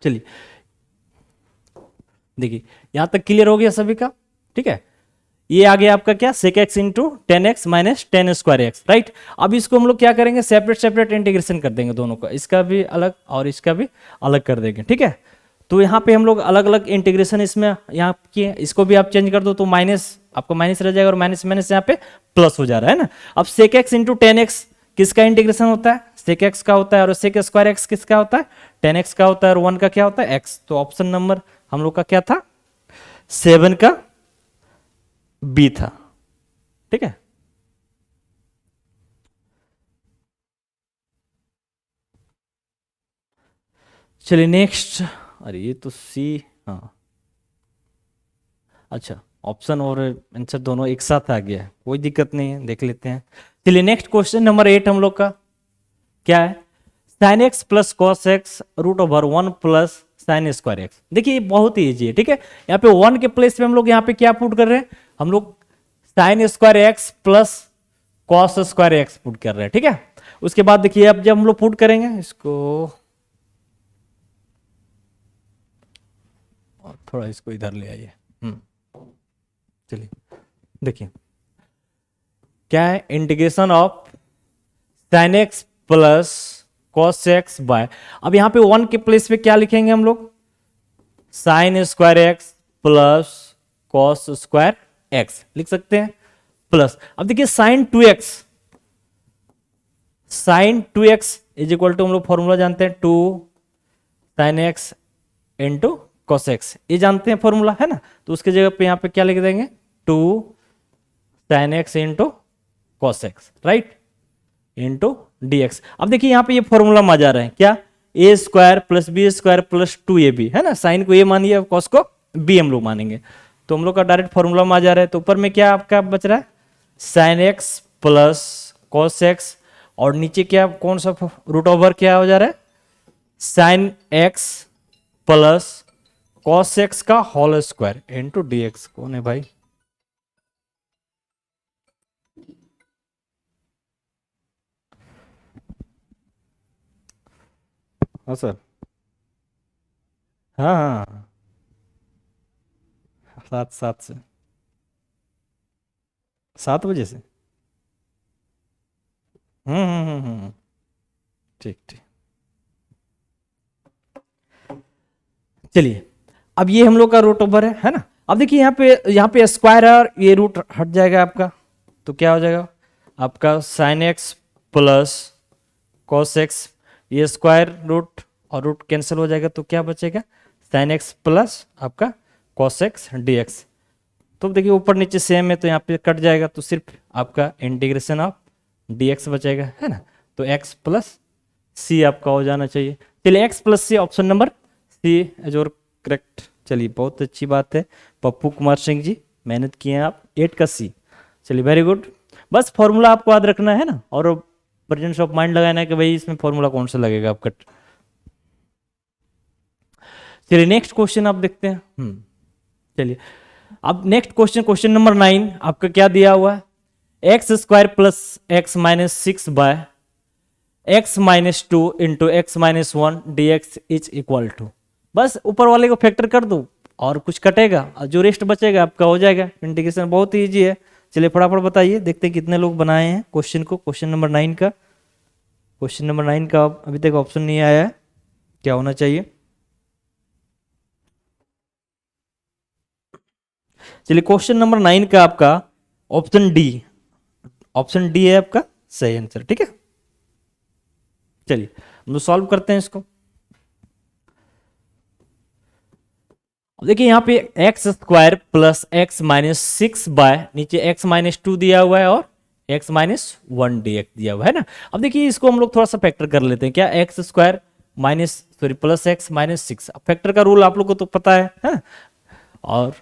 चलिए देखिए यहां तक क्लियर हो गया सभी का। ठीक है, ये आ गया आपका क्या sec x into 10x minus 10 square x, right. अब इसको हम लोग क्या करेंगे सेपरेट सेपरेट इंटीग्रेशन कर देंगे दोनों का, इसका भी अलग और इसका भी अलग कर देंगे। ठीक है, तो यहाँ पे हम लोग अलग अलग इंटीग्रेशन इसमें यहाँ किए, इसको भी आप चेंज कर दो तो माइनस आपको माइनस रह जाएगा और माइनस माइनस यहाँ पे प्लस हो जा रहा है ना। अब सेक एक्स इंटू 10x किसका इंटीग्रेशन होता है, सेक एक्स का होता है, और सेक स्क्वायर एक्स किसका होता है 10x का होता है, और 1 का क्या होता है x। तो ऑप्शन नंबर हम लोग का क्या था 7 का बी था। ठीक है, चलिए नेक्स्ट, अरे ये तो सी, हाँ अच्छा, ऑप्शन और आंसर दोनों एक साथ आ गया है, कोई दिक्कत नहीं है, देख लेते हैं। चलिए नेक्स्ट क्वेश्चन नंबर 8 हम लोग का क्या है, sine x plus cos x root over 1 plus sine square x. देखिए ये बहुत ही ईजी है, ठीक है। यहाँ पे 1 के प्लेस पे हम लोग यहाँ पे क्या पुट कर रहे हैं, हम लोग sine square x plus cos square x put कर रहे हैं, ठीक है। उसके बाद देखिए अब जब हम लोग पुट करेंगे इसको, और थोड़ा इसको इधर ले आइए, चलिए देखिए क्या है, integration of sine x plus cos x by, अब यहां पे 1 के प्लेस पे क्या लिखेंगे हम लोग, sine square x plus cos square x लिख सकते हैं, प्लस अब देखिए sine 2x, sine 2x is equal to हम लोग फॉर्मूला जानते हैं 2 sine x into cos x, ये जानते हैं फॉर्मूला है ना। तो उसके जगह पे यहाँ पे क्या लिख देंगे 2 sine x into cos x, right, into dx। अब देखिए यहाँ पे ये फॉर्मूला में आ जा रहा है क्या, A square plus B square plus 2ab है ना, साइन को ए मानिए कॉस को बी हम लोग मानेंगे, तो हम लोग का डायरेक्ट फॉर्मूला में आ जा रहा है। तो ऊपर में क्या आपका बच रहा है, sine x plus cos x, और नीचे क्या कौन सा रूट ओवर क्या हो जा रहा है, sine x plus cos x का होल स्क्वायर इंटू dx। कौन है भाई, हाँ सर, हाँ हाँ हाँ, 7 से 7 बजे से, ठीक ठीक। चलिए अब ये हम लोग का रूट ओवर है ना। अब देखिए यहाँ पे स्क्वायर है और ये रूट हट जाएगा आपका, तो क्या हो जाएगा आपका sign x plus cos x, ये स्क्वायर रूट और रूट कैंसिल हो जाएगा, तो क्या बचेगा साइन एक्स प्लस आपका कॉस एक्स डी एक्स। तो देखिए ऊपर नीचे सेम है तो यहाँ पे कट जाएगा, तो सिर्फ आपका इंटीग्रेशन ऑफ डी एक्स बचेगा है ना। तो एक्स प्लस सी आपका हो जाना चाहिए। चलिए x plus C, option number C is और करेक्ट। चलिए बहुत अच्छी बात है, पप्पू कुमार सिंह जी मेहनत किए हैं आप, 8 का सी। चलिए वेरी गुड, बस फॉर्मूला आपको याद रखना है ना, और प्रेजेंस ऑफ माइंड लगाना है कि भाई इसमें फॉर्मूला कौन सा लगेगा आपका। चलिए नेक्स्ट क्वेश्चन आप देखते हैं। चलिए अब नेक्स्ट क्वेश्चन, क्वेश्चन नंबर 9 आपका क्या दिया हुआ है, x square plus x minus 6 by x minus 2 into x minus 1 d x is equal to, बस ऊपर वाले को फैक्टर कर दो और कुछ कटेगा और जो रेस्ट बचेगा आपका हो जाएगा इंटीग्रेशन। बहुत ही ईजी है। चलिए फटाफट बताइए, देखते हैं कितने लोग बनाए हैं क्वेश्चन को। क्वेश्चन नंबर 9 का, क्वेश्चन नंबर 9 का अभी तक ऑप्शन नहीं आया है, क्या होना चाहिए। चलिए क्वेश्चन नंबर 9 का आपका ऑप्शन डी, ऑप्शन डी है आपका सही आंसर, ठीक है। चलिए हम लोग सॉल्व करते हैं इसको। देखिए यहाँ पे x square plus x minus 6 by नीचे एक्स माइनस 2 दिया हुआ है और एक्स माइनस 1 डी एक्स दिया हुआ है ना। अब देखिए इसको हम लोग थोड़ा सा फैक्टर कर लेते हैं, क्या x square minus sorry plus x minus 6। अब फैक्टर का रूल आप लोग को तो पता है ना। और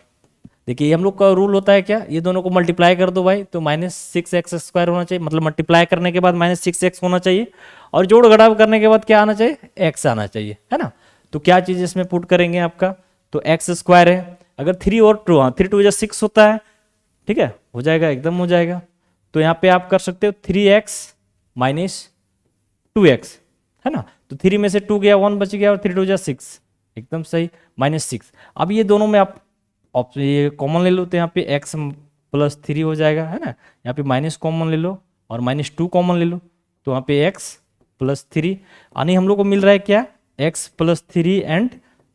देखिए हम लोग का रूल होता है क्या, ये दोनों को मल्टीप्लाई कर दो भाई, तो माइनस 6x स्क्वायर होना चाहिए, मतलब मल्टीप्लाई करने के बाद माइनस 6x होना चाहिए, और जोड़ घटाव करने के बाद क्या आना चाहिए, x आना चाहिए है ना। तो क्या चीज इसमें पुट करेंगे आपका, तो एक्स स्क्वायर है, अगर 3 और 2, हाँ 3 2 6 होता है, ठीक है, हो जाएगा एकदम हो जाएगा। तो यहाँ पे आप कर सकते हो 3x माइनस 2x है ना, तो 3 में से 2 गया 1 बच गया और 3 2 6 एकदम सही माइनस 6। अब ये दोनों में आप ये कॉमन ले लो, तो यहाँ पे x प्लस 3 हो जाएगा है ना, यहाँ पे माइनस कॉमन ले लो और माइनस 2 कॉमन ले लो, तो यहाँ पे x प्लस 3 यानी हम लोग को मिल रहा है क्या, x plus 3 and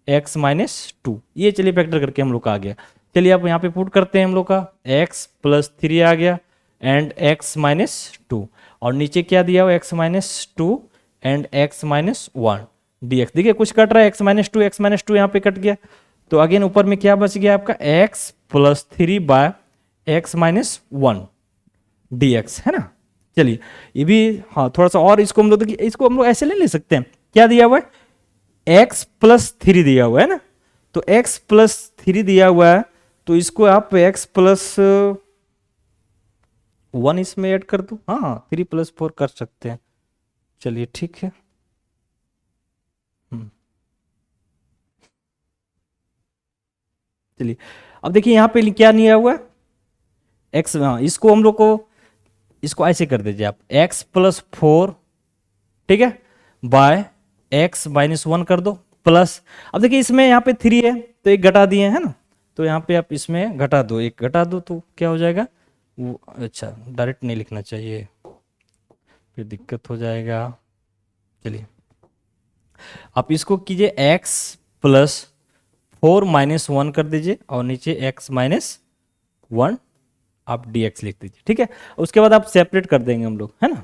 x minus 2। ये चलिए फैक्टर करके हम लोग का आ गया। चलिए आप यहाँ पे पुट करते हैं हम लोग का x प्लस 3 आ गया एंड x माइनस 2, और नीचे क्या दिया हुआ x minus 2 and x minus 1 dx। देखिए कुछ कट रहा है, x माइनस 2 यहाँ पे कट गया, तो अगेन ऊपर में क्या बच गया आपका x plus 3 by x minus 1 dx है ना। चलिए ये भी हाँ थोड़ा सा और इसको हम लोग देखिए, इसको हम लोग ऐसे ले सकते हैं, क्या दिया हुआ है x प्लस थ्री दिया हुआ है ना, तो x प्लस थ्री दिया हुआ है, तो इसको आप x प्लस वन इसमें ऐड कर दो। हाँ, थ्री प्लस फोर कर सकते हैं, चलिए ठीक है। चलिए अब देखिए यहाँ पे क्या दिया हुआ है x, हाँ इसको हम लोग को, इसको ऐसे कर दीजिए आप, x प्लस फोर, ठीक है, बाय x माइनस वन कर दो, प्लस, अब देखिए इसमें यहाँ पे थ्री है तो एक घटा दिए है ना, तो यहाँ पे आप इसमें घटा दो, एक घटा दो तो क्या हो जाएगा वो, अच्छा डायरेक्ट नहीं लिखना चाहिए फिर दिक्कत हो जाएगा। चलिए आप इसको कीजिए x plus four minus one कर दीजिए और नीचे x माइनस वन आप dx लिख दीजिए, ठीक है। उसके बाद आप सेपरेट कर देंगे हम लोग, है ना,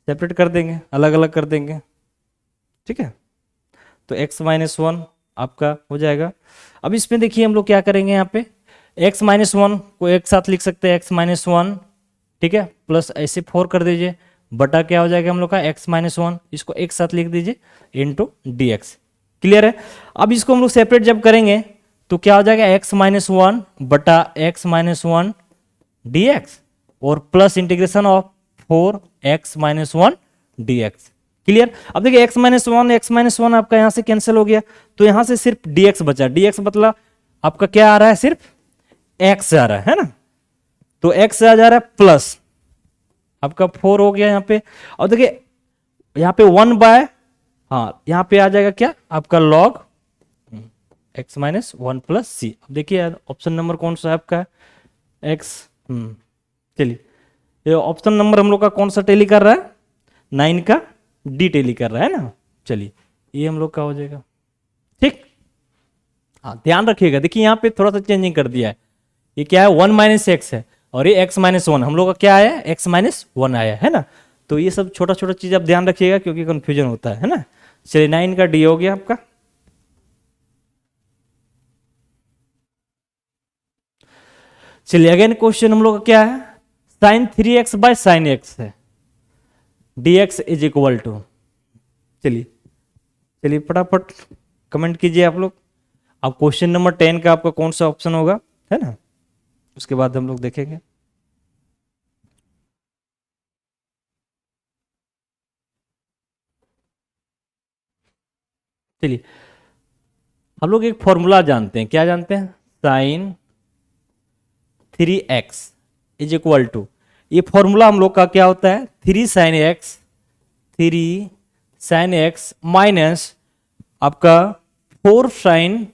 सेपरेट कर देंगे, अलग अलग कर देंगे, ठीक है। तो x माइनस वन आपका हो जाएगा। अब इसमें देखिए हम लोग क्या करेंगे, यहाँ पे x माइनस वन को एक साथ लिख सकते हैं, x माइनस वन, ठीक है, प्लस ऐसे फोर कर दीजिए, बटा क्या हो जाएगा हम लोग का x माइनस वन, इसको एक साथ लिख दीजिए इंटू डी एक्स, क्लियर है। अब इसको हम लोग सेपरेट जब करेंगे तो क्या हो जाएगा, x माइनस वन बटा x minus one D X और plus integration of four X minus one D X, clear. अब देखिए x माइनस वन आपका यहां से कैंसिल हो गया, तो यहां से सिर्फ dx बचा, dx मतलब आपका क्या आ रहा है, सिर्फ x आ रहा है ना, तो x आ जा रहा है प्लस आपका फोर हो गया यहाँ पे। और देखिए यहाँ पे वन बाय, हाँ यहाँ पे आ जाएगा क्या आपका log x minus one plus C. अब देखिए ऑप्शन नंबर कौन सा है आपका, x, चलिए ये ऑप्शन नंबर हम लोग का कौन सा टेली कर रहा है, 9 का डी टेली कर रहा है ना, चलिए ये हम लोग का हो जाएगा, ठीक। हाँ ध्यान रखिएगा, देखिए यहाँ पे थोड़ा सा चेंजिंग कर दिया है, ये क्या है वन माइनस एक्स है और ये x माइनस वन, हम लोग का क्या आया x माइनस वन आया है ना, तो ये सब छोटा छोटा चीज आप ध्यान रखिएगा क्योंकि कंफ्यूजन होता है ना। चलिए 9 का डी हो गया आपका। चलिए अगेन क्वेश्चन हम लोग का क्या है, sign three x by sine x है, dx इज इक्वल टू, चलिए चलिए फटाफट कमेंट कीजिए आप लोग, अब क्वेश्चन नंबर 10 का आपका कौन सा ऑप्शन होगा, है ना, उसके बाद हम लोग देखेंगे। चलिए हम लोग एक फॉर्मूला जानते हैं, क्या जानते हैं, sine three x is equal to, ये फॉर्मूला हम लोग का क्या होता है, थ्री साइन एक्स माइनस आपका फोर साइन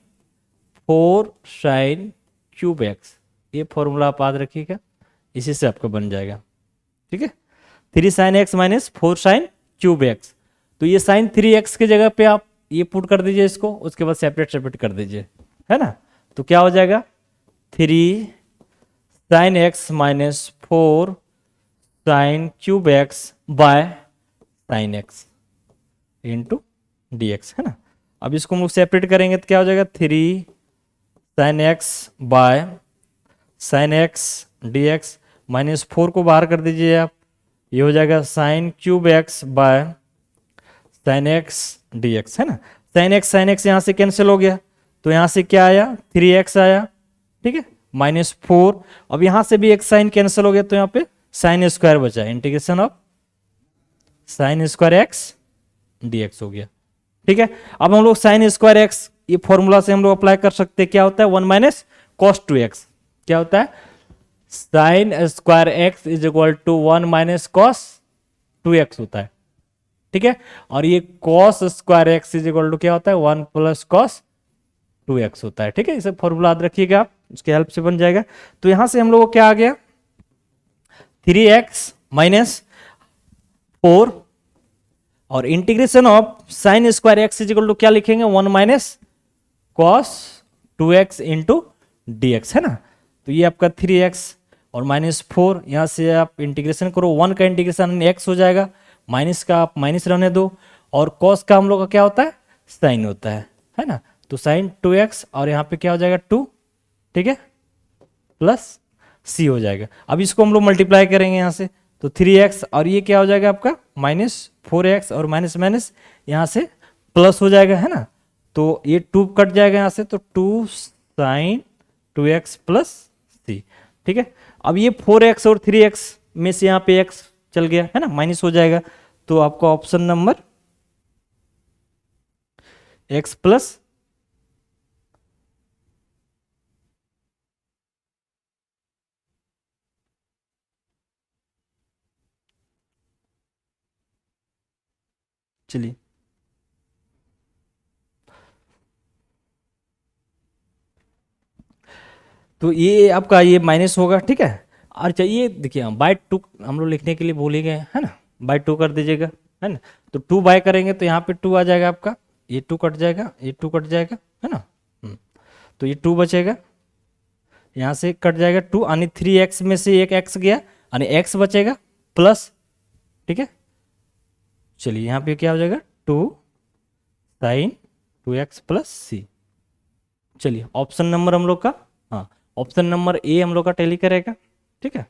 क्यूब एक्स, ये फॉर्मूला आप याद रखिएगा, इसी से आपका बन जाएगा, ठीक है। Three sine x minus four sine cube x, तो ये साइन थ्री एक्स की जगह पे आप ये पुट कर दीजिए इसको, उसके बाद सेपरेट कर दीजिए, है ना, तो क्या हो जाएगा, three sine x minus four sine cube x by sine x into d x, है ना। अब इसको हम लोग सेपरेट करेंगे तो क्या हो जाएगा, three sine x by sine x D x, minus four को बाहर कर दीजिए आप, ये हो जाएगा sign cube x by sine x D x, है ना। साइन एक्स यहाँ से कैंसिल हो गया, तो यहाँ से क्या आया, थ्री एक्स आया, ठीक है, माइनस फोर, अब यहाँ से भी एक साइन कैंसिल हो गया, तो यहाँ पे साइन स्क्वायर बचा, integration of sine square x D x हो गया, ठीक है। अब हम लोग साइन स्क्वायर एक्स ये फॉर्मूला से हम लोग अप्लाई कर सकते हैं, क्या होता है, one minus cos two x, क्या होता है, sine square x is equal to one minus cos two x होता है, ठीक है। और ये cos square x is equal to क्या होता है, one plus cos two x होता है, ठीक है। इसे फॉर्मूला याद रखिएगा आप, उसके हेल्प से बन जाएगा। तो यहां से हम लोग को क्या आ गया, थ्री एक्स माइनस फोर और integration of sine square x is equal to क्या लिखेंगे, one minus cos two x into d x, है ना। तो ये आपका थ्री एक्स और माइनस फोर, यहां से आप इंटीग्रेशन करो, वन का इंटीग्रेशन एक्स हो जाएगा, माइनस का आप माइनस रहने दो, और कॉस का हम लोग का क्या होता है, साइन होता है ना। तो साइन टू एक्स और यहाँ पे क्या हो जाएगा टू, ठीक है, प्लस सी हो जाएगा। अब इसको हम लोग मल्टीप्लाई करेंगे यहाँ से, तो थ्री एक्स और ये क्या हो जाएगा आपका माइनस फोर एक्स और माइनस माइनस यहाँ से प्लस हो जाएगा, है ना। तो ये 2 कट जाएगा यहाँ से, तो 2 साइन 2x प्लस सी, ठीक है। अब ये 4x और 3x में से यहाँ पे x चल गया, है ना, माइनस हो जाएगा। तो आपका ऑप्शन नंबर x प्लस चलिए तो ये आपका ये माइनस होगा, ठीक है। और चाहिए देखिए बाय 2 हम लोग लिखने के लिए बोले गए, है ना, बाय 2 कर दीजिएगा, है ना। तो 2 बाय करेंगे तो यहाँ पे 2 आ जाएगा आपका, ये 2 कट जाएगा, ये 2 कट जाएगा, है ना। तो ये 2 बचेगा, यहाँ से कट जाएगा 2, यानी 3x में से एक x गया, यानी x बचेगा प्लस, ठीक है। चलिए यहाँ पे क्या हो जाएगा 2 साइन 2x प्लस सी। चलिए ऑप्शन नंबर हम लोग का, हाँ ऑप्शन नंबर ए हम लोग का टैली करेगा, ठीक है।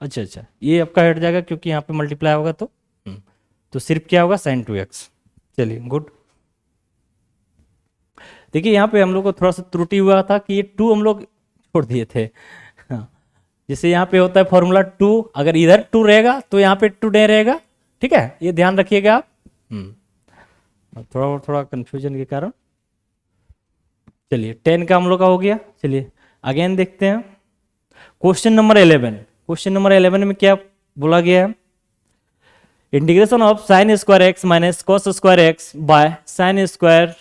अच्छा अच्छा, ये आपका हट जाएगा क्योंकि यहाँ पे मल्टीप्लाई होगा, तो सिर्फ क्या होगा साइन 2x। चलिए गुड। देखिए यहाँ पे हम लोग को थोड़ा सा त्रुटि हुआ था कि ये 2 हम लोग छोड़ दिए थे, हाँ। जैसे यहाँ पे होता है फॉर्मूला 2, अगर इधर 2 रहेगा तो यहाँ पे 2 नहीं रहेगा, ठीक है, ये ध्यान रखिएगा आप। थोड़ा थोड़ा कंफ्यूजन के कारण। चलिए 10 का हम लोग का हो गया। चलिए अगेन देखते हैं क्वेश्चन नंबर 11। क्वेश्चन नंबर 11 में क्या बोला गया है, integration of sine square x minus cos square x by sine square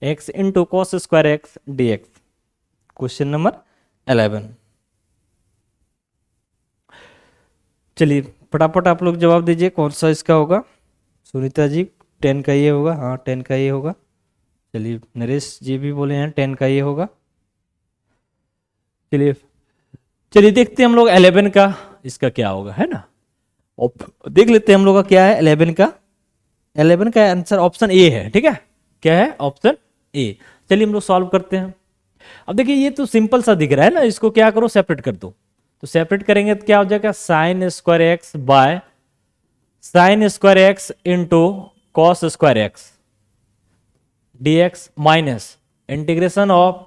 x into cos square x D x. Question number 11। चलिए फटाफट आप लोग जवाब दीजिए कौन सा इसका होगा। सुनीता जी 10 का ये होगा, हाँ 10 का ये होगा। चलिए नरेश जी भी बोले हैं 10 का ये होगा। चलिए चलिए देखते हैं हम लोग 11 का इसका क्या होगा, है ना। देख लेते हैं हम लोग का क्या है 11 का। 11 का आंसर ऑप्शन ए है, ठीक है। क्या है ऑप्शन ए। चलिए हम लोग सॉल्व करते हैं। अब देखिए ये तो सिंपल सा दिख रहा है ना, इसको क्या करो सेपरेट कर दो। तो सेपरेट करेंगे तो क्या हो जाएगा sign square x by sine square x into cos square x dx minus integration of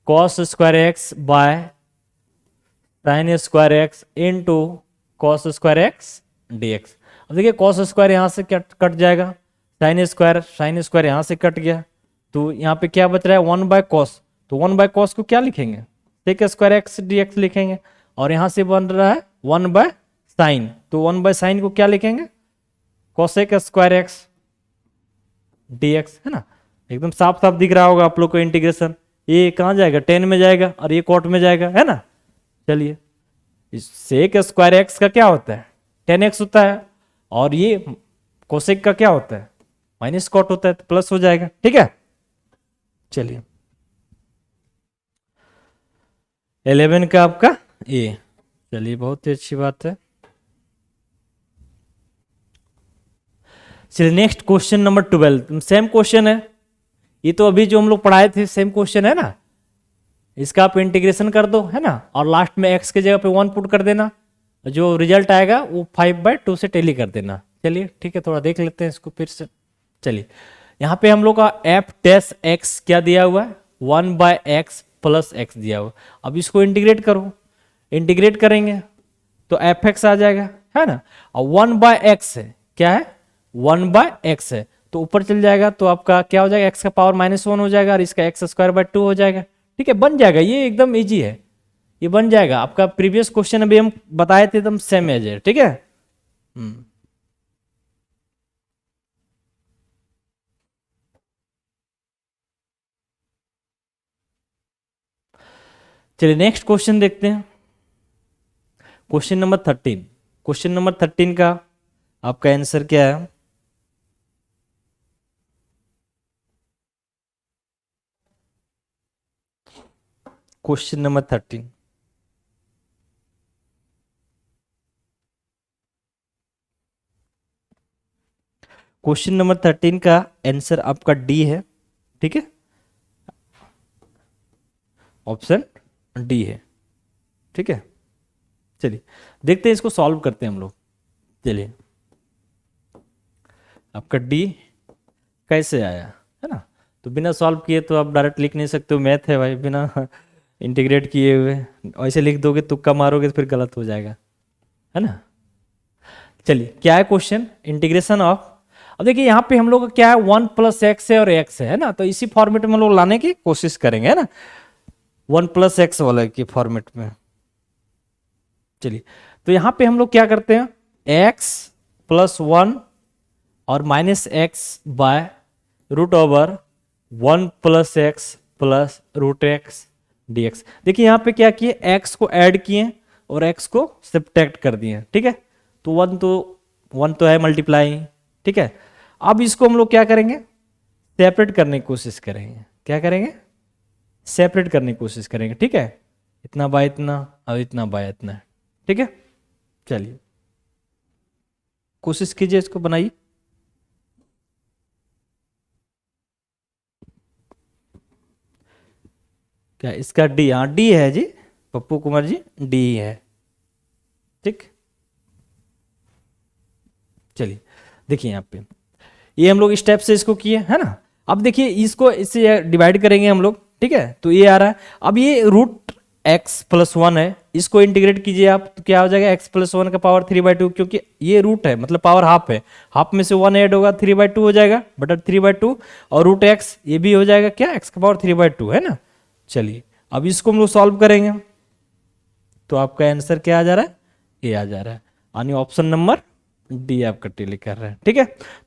cos square x by sine square x into cos square x dx। अब देखिए कॉस स्क्वायर यहाँ से कट जाएगा, साइन स्क्वायर यहाँ से कट गया, तो यहाँ पे क्या बच रहा है 1 बाय कॉस। तो 1 बाय कॉस को क्या लिखेंगे सेक स्क्वायर एक्स dx लिखेंगे, और यहाँ से बन रहा है 1 बाय साइन, तो 1 बाय साइन को क्या लिखेंगे कॉसेक स्क्वायर एक्स dx, है ना। एकदम साफ साफ दिख रहा होगा आप लोग को इंटीग्रेशन। ये कहाँ जाएगा 10 में जाएगा और ये कॉट में जाएगा, है ना। चलिए सेक स्क्वायर एक्स का क्या होता है 10x होता है, और ये कोसेक का क्या होता है माइनस कॉट होता है, तो प्लस हो जाएगा, ठीक है। चलिए 11 का आपका ए। चलिए बहुत ही अच्छी बात है। चलिए next question number 12। Same question है, ये तो अभी जो हम लोग पढ़ाए थे सेम क्वेश्चन है ना। इसका आप इंटीग्रेशन कर दो, है ना, और लास्ट में x के जगह पे 1 पुट कर देना, जो रिजल्ट आएगा वो 5/2 से टेली कर देना। चलिए ठीक है, थोड़ा देख लेते हैं इसको फिर से। चलिए यहाँ पे हम लोग का एफ टेस एक्स क्या दिया हुआ है 1/x प्लस एक्स दिया हुआ। अब इसको इंटीग्रेट करो, इंटीग्रेट करेंगे तो एफ एक्स आ जाएगा, है ना। और 1/x है, क्या है 1/x है, तो ऊपर चल जाएगा तो आपका क्या हो जाएगा x का पावर -1 हो जाएगा, और इसका x² 2 हो जाएगा, ठीक है, बन जाएगा। ये एकदम इजी है, ये बन जाएगा। आपका प्रीवियस क्वेश्चन अभी हम बताए थे एकदम सेम एज है, ठीक है। चलिए नेक्स्ट क्वेश्चन देखते हैं, क्वेश्चन नंबर 13। क्वेश्चन नंबर 13 का आपका आंसर क्या है, क्वेश्चन नंबर 13। क्वेश्चन नंबर 13 का आंसर आपका डी है, ठीक है, ऑप्शन डी है, ठीक है। चलिए देखते हैं इसको सॉल्व करते हैं हम लोग। चलिए आपका डी कैसे आया, है ना। तो बिना सॉल्व किए तो आप डायरेक्ट लिख नहीं सकते हो, मैथ है भाई, बिना इंटीग्रेट किए हुए ऐसे लिख दोगे, तुक्का मारोगे तो फिर गलत हो जाएगा, है ना। चलिए क्या है क्वेश्चन, इंटीग्रेशन ऑफ, अब देखिए यहाँ पे हम लोग का क्या है, 1 + x है और x है ना, तो इसी फॉर्मेट में हम लोग लाने की कोशिश करेंगे, है ना, 1 + x वाले के फॉर्मेट में। चलिए तो यहाँ पे हम लोग क्या करते हैं, x+1 और -x/√1 +x + x देखिए यहाँ पे क्या किए, x को ऐड किए और x को सब्ट्रैक्ट कर दिए, ठीक है। तो 1 तो है मल्टीप्लाई, ठीक है। अब इसको हम लोग क्या करेंगे, सेपरेट करने की कोशिश करेंगे, क्या करेंगे, सेपरेट करने की कोशिश करेंगे, ठीक है। इतना बाय इतना और इतना बाय इतना, ठीक है। चलिए कोशिश कीजिए, इसको बनाइए। क्या इसका डी, हाँ डी है जी, पप्पू कुमार जी डी है, ठीक। चलिए देखिए यहाँ पे ये हम लोग स्टेप से इसको किए, है ना। अब देखिए इसको इससे डिवाइड करेंगे हम लोग, ठीक है। तो ये आ रहा है, अब ये √x+1 है, इसको इंटीग्रेट कीजिए आप, तो क्या हो जाएगा, x+1 का पावर 3/2, क्योंकि ये रूट है मतलब पावर हाफ है, हाफ में से 1 ऐड होगा 3/2 हो जाएगा, बटा 3/2 और √x ये भी हो जाएगा क्या, x का पावर 3/2, है ना। चलिए अब इसको हम लोग सॉल्व करेंगे, तो आपका आंसर क्या आ जा रहा है, ये आ जा रहा है, यानी ऑप्शन नंबर डी आपका टिक कर रहा है, ठीक है।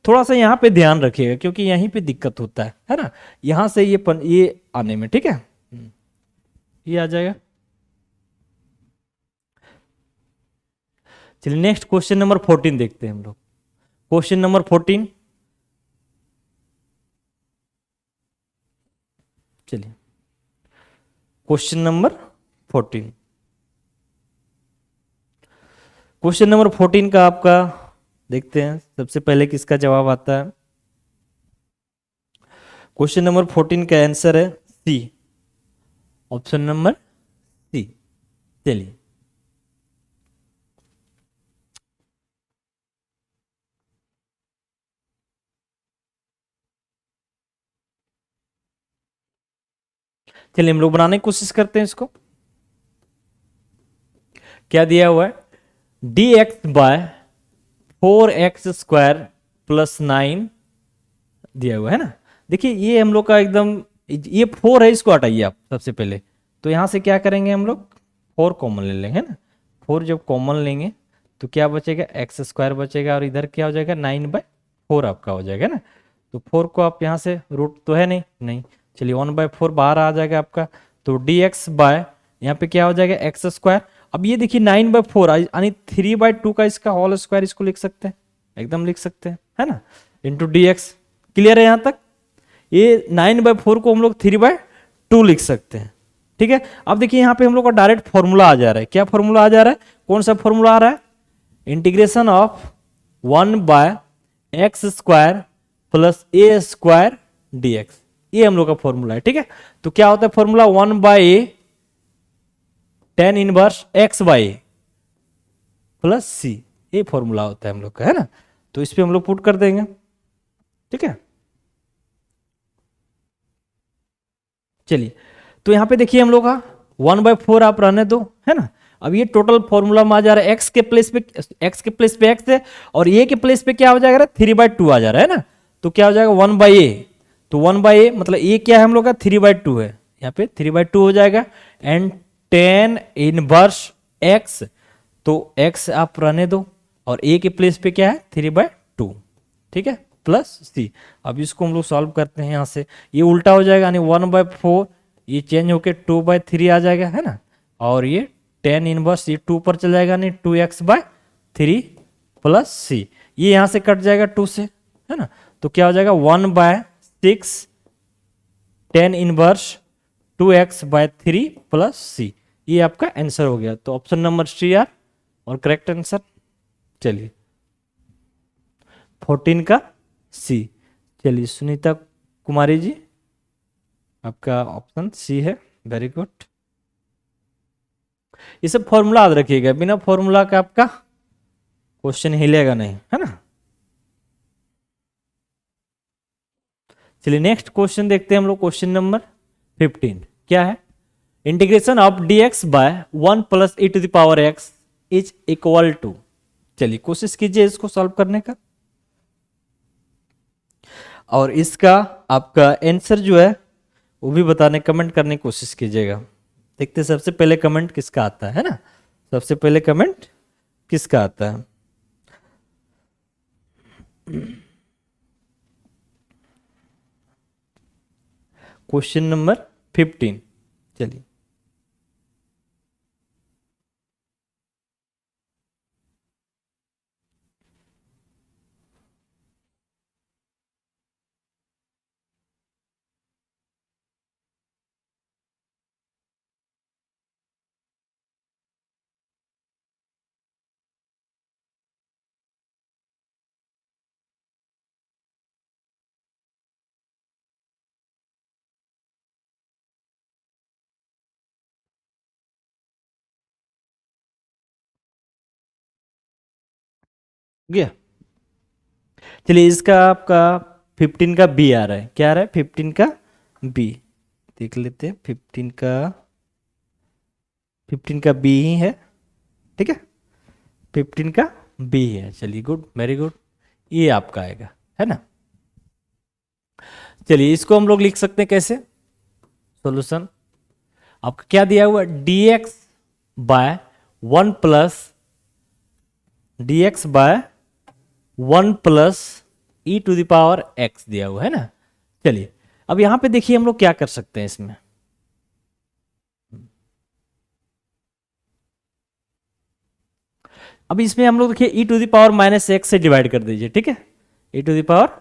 थोड़ा सा यहाँ पे ध्यान रखिएगा क्योंकि यहीं पे दिक्कत होता है ना, यहाँ से ये आने में, ठीक है। ये आ जाएगा। चलिए नेक्स्ट क्वेश्चन नंबर 14 देखते हैं हम लोग। क्वेश्चन नंबर 14, चलिए क्वेश्चन नंबर 14, क्वेश्चन नंबर 14 का आपका देखते हैं सबसे पहले किसका जवाब आता है। क्वेश्चन नंबर 14 का आंसर है सी, ऑप्शन नंबर सी। चलिए चलिए हम लोग बनाने की कोशिश करते हैं इसको। क्या दिया हुआ है, dx/4x² + 9 दिया हुआ है ना। देखिए ये हम लोग का एकदम, ये 4 है, इसको हटाइए आप सबसे पहले। तो यहां से क्या करेंगे हम लोग, 4 कॉमन ले लेंगे, है ना। 4 जब कॉमन लेंगे तो क्या बचेगा, x² बचेगा और इधर क्या हो जाएगा, 9/4 आपका हो जाएगा ना। तो 4 को आप यहाँ से, रूट तो है नहीं, नहीं, चलिए 1/4 बाहर आ जाएगा आपका। तो dx बाय यहाँ पे क्या हो जाएगा, x²। अब ये देखिए 9/4 यानी 3/2 का इसका होल स्क्वायर, इसको लिख सकते हैं, एकदम लिख सकते हैं, है ना, इंटू dx। क्लियर है यहाँ तक, ये 9/4 को हम लोग 3/2 लिख सकते हैं, ठीक है। अब देखिए यहाँ पे हम लोग का डायरेक्ट फॉर्मूला आ जा रहा है, क्या फॉर्मूला आ जा रहा है, कौन सा फॉर्मूला आ रहा है, integration of 1/x² + a² dx, ये हम लोग का फॉर्मूला है, ठीक है। तो क्या होता है फॉर्मूला, 1/tan−1x/a + c, ये फॉर्मूला होता है हम लोग का, है ना। तो इस पे हम लोग पुट कर देंगे, ठीक है। चलिए तो यहाँ पे देखिए हम लोग का 1/4 आप रहने दो, है ना। अब ये टोटल फॉर्मूला में आ जा रहा है, x के प्लेस पे x है और a के प्लेस पे क्या हो जाएगा, 3/2 आ जा रहा है ना। तो क्या हो जाएगा 1/a, तो 1/a मतलब a क्या है हम लोग का, 3/2 है, यहाँ पे 3/2 हो जाएगा। एंड tan−1x, तो x आप रहने दो और a के प्लेस पे क्या है, 3/2, ठीक है, प्लस सी। अब इसको हम लोग सॉल्व करते हैं, यहाँ से ये उल्टा हो जाएगा, यानी 1/4 ये चेंज होके 2/3 आ जाएगा, है ना। और ये tan−1 ये 2 पर चल जाएगा, नहीं 2x/3 + c, ये यहाँ से कट जाएगा 2 से, है ना। तो क्या हो जाएगा 1/6 tan−1 2x/3 + c, ये आपका आंसर हो गया। तो ऑप्शन नंबर सी आर और करेक्ट आंसर। चलिए 14 का सी। चलिए सुनीता कुमारी जी आपका ऑप्शन सी है, वेरी गुड। ये सब फॉर्मूला याद रखिएगा, बिना फॉर्मूला का आपका क्वेश्चन हिलेगा नहीं, है ना। चलिए नेक्स्ट क्वेश्चन देखते हैं हम लोग, क्वेश्चन नंबर 15 क्या है, integration of dx by 1 plus e to the power x is equal to. चलिए कोशिश कीजिए इसको सॉल्व करने का, और इसका आपका आंसर जो है वो भी बताने, कमेंट करने की कोशिश कीजिएगा। देखते हैं सबसे पहले कमेंट किसका आता है ना, सबसे पहले कमेंट किसका आता है। क्वेश्चन नंबर 15, चलिए गया। चलिए इसका आपका 15 का बी आ रहा है, क्या आ रहा है 15 का बी, देख लेते हैं 15 का बी ही है, ठीक है 15 का बी है। चलिए गुड, वेरी गुड, ये आपका आएगा, है ना। चलिए इसको हम लोग लिख सकते हैं कैसे, सॉल्यूशन आपका क्या दिया हुआ, dx by 1 plus dx by 1 plus e to the power x दिया हुआ है ना। चलिए अब यहां पे देखिए हम लोग क्या कर सकते हैं इसमें, अब इसमें हम लोग देखिए e to the power minus x से डिवाइड कर दीजिए, ठीक है e to the power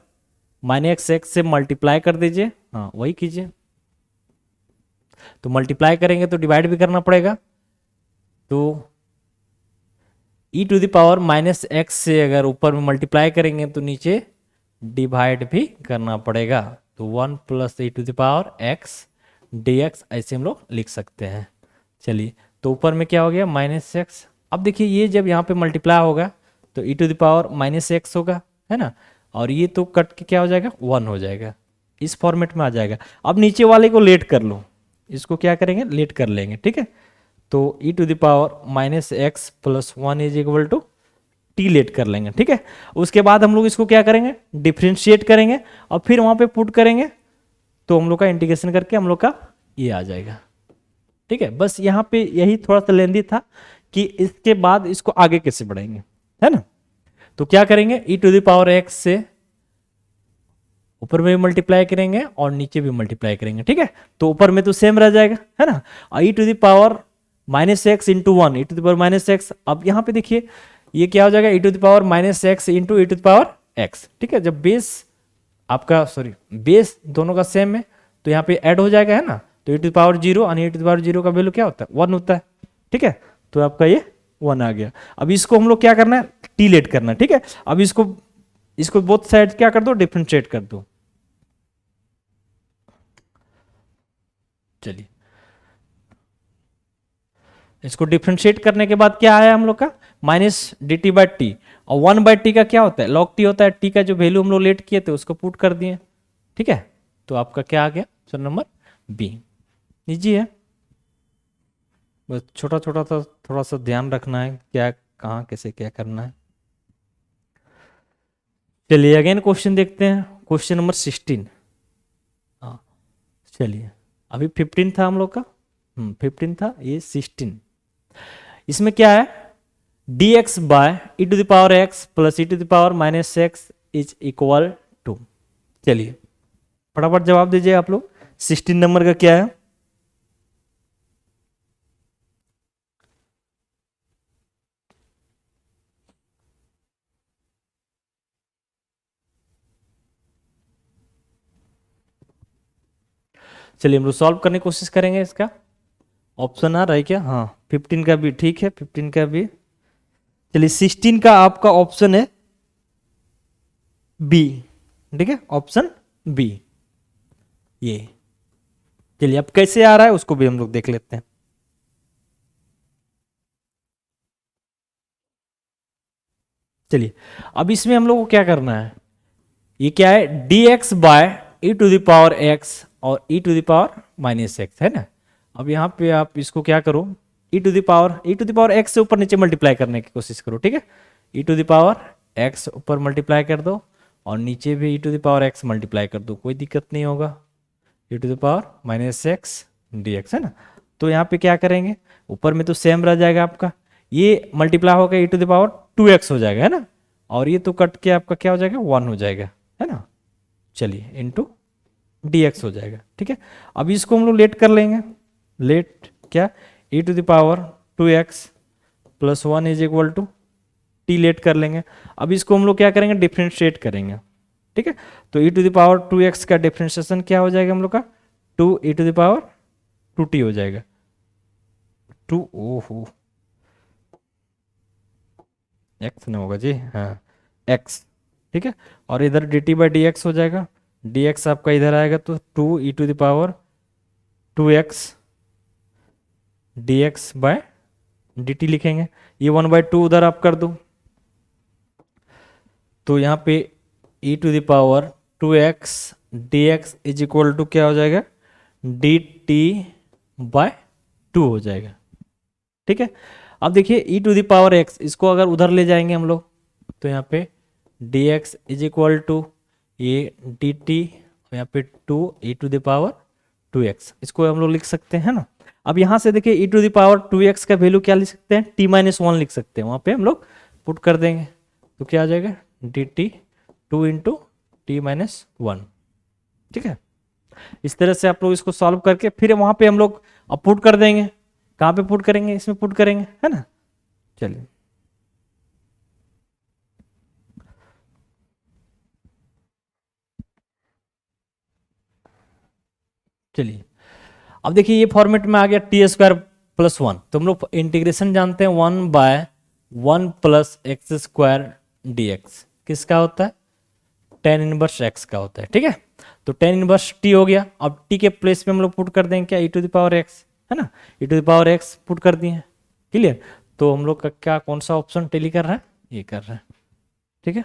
minus x से मल्टीप्लाई कर दीजिए, हाँ वही कीजिए। तो मल्टीप्लाई करेंगे तो डिवाइड भी करना पड़ेगा, तो e to the power minus x से अगर ऊपर में मल्टीप्लाई करेंगे तो नीचे डिवाइड भी करना पड़ेगा, तो 1 plus e to the power x D x ऐसे हम लोग लिख सकते हैं। चलिए तो ऊपर में क्या हो गया माइनस एक्स, अब देखिए ये जब यहाँ पे मल्टीप्लाई होगा तो ई to the power minus X होगा, है ना, और ये तो कट के क्या हो जाएगा 1 हो जाएगा, इस फॉर्मेट में आ जाएगा। अब नीचे वाले को लेट कर लो, इसको क्या करेंगे लेट कर लेंगे, ठीक है, तो ई to the power minus X plus 1 is equal to T let कर लेंगे, ठीक है। उसके बाद हम लोग इसको क्या करेंगे डिफ्रेंशिएट करेंगे और फिर वहां पे पुट करेंगे, तो हम लोग का इंटीग्रेशन करके हम लोग का ये आ जाएगा, ठीक है। बस यहाँ पे यही थोड़ा सा लेंदी था कि इसके बाद इसको आगे कैसे बढ़ाएंगे, है ना। तो क्या करेंगे ई टू द पावर एक्स से ऊपर में भी मल्टीप्लाई करेंगे और नीचे भी मल्टीप्लाई करेंगे, ठीक है, तो ऊपर में तो सेम रह जाएगा, है ना। और E to the power minus X into 1 E to the power minus X, अब यहाँ पे देखिए ये क्या हो जाएगा E to the power minus X into E to the power X, ठीक है। जब बेस आपका सॉरी बेस दोनों का सेम है तो यहाँ पे ऐड हो जाएगा, है ना, तो ई टू द पावर 0 और ई टू द पावर 0 का वैल्यू क्या होता है 1 होता है, ठीक है, तो आपका ये 1 आ गया। अब इसको हम लोग क्या करना है टी लेट करना है, ठीक है। अब इसको इसको बोथ साइड क्या कर दो डिफरेंशिएट कर दो, चलिए इसको डिफरेंशिएट करने के बाद क्या आया हम लोग का minus D T by T, और 1 बाई टी का क्या होता है लॉग टी होता है, टी का जो वैल्यू हम लोग लेट किए थे उसको पुट कर दिए, ठीक है। तो आपका क्या आ गया ऑप्शन नंबर बी, इजी है, बस छोटा छोटा सा थोड़ा सा ध्यान रखना है क्या कहाँ कैसे क्या करना है। चलिए अगेन क्वेश्चन देखते हैं, क्वेश्चन नंबर 16, हाँ चलिए अभी 15 था हम लोग का, 15 था, ये 16, इसमें क्या है dx by E to the power x plus e to the power minus x is equal to. चलिए फटाफट जवाब दीजिए आप लोग, 16 नंबर का क्या है, चलिए हम लोग सॉल्व करने की कोशिश करेंगे। इसका ऑप्शन आ रहा है क्या, हाँ 15 का भी ठीक है, 15 का भी। चलिए 16 का आपका ऑप्शन है बी, ठीक है ऑप्शन बी ये। चलिए अब कैसे आ रहा है उसको भी हम लोग देख लेते हैं। चलिए अब इसमें हम लोग को क्या करना है, ये क्या है dx by E to the power x और E to the power minus X है ना। अब यहाँ पे आप इसको क्या करो, E to the power x से ऊपर नीचे मल्टीप्लाई करने की कोशिश करो, ठीक है। ई टू द पावर x ऊपर मल्टीप्लाई कर दो और नीचे भी E to the power x multiply कर दो, कोई दिक्कत नहीं होगा। E to the power minus X D x है ना। तो यहाँ पे क्या करेंगे, ऊपर में तो सेम रह जाएगा आपका, ये मल्टीप्लाई होगा E to the power 2x हो जाएगा है ना, और ये तो कट के आपका क्या हो जाएगा 1 हो जाएगा है ना। चलिए इनटू dx हो जाएगा, ठीक है। अब इसको हम लोग लेट कर लेंगे, लेट क्या E to the power 2x plus 1 is equal to T let कर लेंगे। अब इसको हम लोग क्या करेंगे डिफ्रेंशिएट करेंगे, ठीक है। तो ई टू द पावर 2x का डिफ्रेंशिएशन क्या हो जाएगा हम लोग का 2 E to the power 2t हो जाएगा 2 ओहो x ना होगा जी, हाँ x, ठीक है। और इधर dt बाई डी एक्स हो जाएगा, dx आपका इधर आएगा तो 2 E to the power 2x dx by dt लिखेंगे, ये 1/2 उधर आप कर दो, तो यहाँ पे e to the power 2x dx is equal to क्या हो जाएगा dt बाय 2 हो जाएगा, ठीक है। अब देखिए e to the power x, इसको अगर उधर ले जाएंगे हम लोग तो यहाँ पे dx इज इक्वल टू ये dt, यहाँ पे 2 e to the power 2x, इसको हम लोग लिख सकते हैं ना। अब यहाँ से देखिए e to the power 2x का वैल्यू क्या लिख सकते हैं t-1 लिख सकते हैं, वहाँ पे हम लोग पुट कर देंगे तो क्या आ जाएगा dt 2 इंटू t-1, ठीक है। इस तरह से आप लोग इसको सॉल्व करके फिर वहाँ पे हम लोग अब पुट कर देंगे, कहाँ पे पुट करेंगे इसमें पुट करेंगे है ना। चलिए चलिए अब देखिए ये फॉर्मेट में आ गया टी स्क्वायर प्लस 1, तो हम लोग इंटीग्रेशन जानते हैं 1/1 plus x square D x किसका होता है tan इनवर्स x का होता है, ठीक है। तो tan इनवर्स t हो गया, अब t के प्लेस पे हम लोग पुट कर देंगे क्या e to the power x है ना, e to the power x put कर दिए, क्लियर। तो हम लोग का क्या कौन सा ऑप्शन टेली कर रहा है, ये कर रहा है, ठीक है।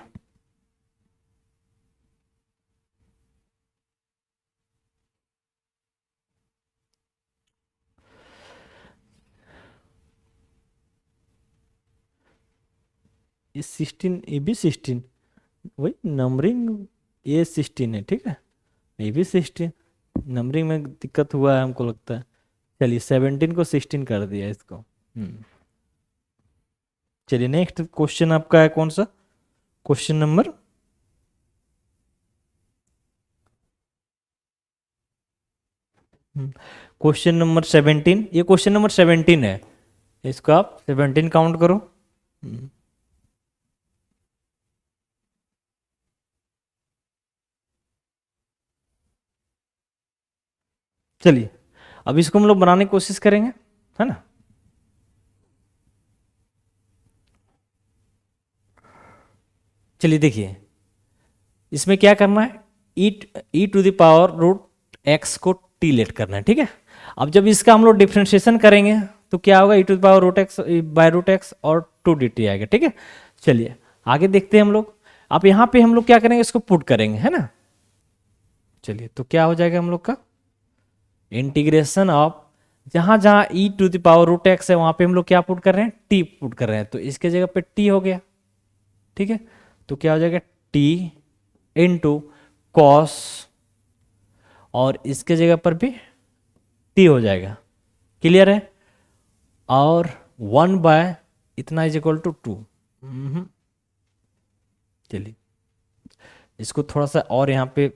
ये 16 ये भी 16 वही नंबरिंग, ये 16 है, ठीक है, ये भी 16 नंबरिंग में दिक्कत हुआ है हमको लगता है। चलिए 17 को 16 कर दिया इसको। चलिए नेक्स्ट क्वेश्चन आपका है कौन सा, क्वेश्चन नंबर क्वेश्चन नंबर 17, ये क्वेश्चन नंबर 17 है, इसको आप 17 काउंट करो। चलिए अब इसको हम लोग बनाने की कोशिश करेंगे है ना। चलिए देखिए इसमें क्या करना है ई to the power root X को टी लेट करना है, ठीक है। अब जब इसका हम लोग डिफ्रेंशिएशन करेंगे तो क्या होगा E to the power root x by root X और 2dt आएगा, ठीक है। चलिए आगे देखते हैं हम लोग, अब यहाँ पे हम लोग क्या करेंगे इसको पुट करेंगे है ना। चलिए तो क्या हो जाएगा हम लोग का इंटीग्रेशन ऑफ जहां जहां E to the power root X है वहां पे हम लोग क्या पुट कर रहे हैं टी पुट कर रहे हैं, तो इसके जगह पे टी हो गया, ठीक है। तो क्या हो जाएगा टी इंटू कॉस और इसके जगह पर भी टी हो जाएगा, क्लियर है। और 1 बाय इतना इज इक्वल टू 2। चलिए इसको थोड़ा सा और यहाँ पे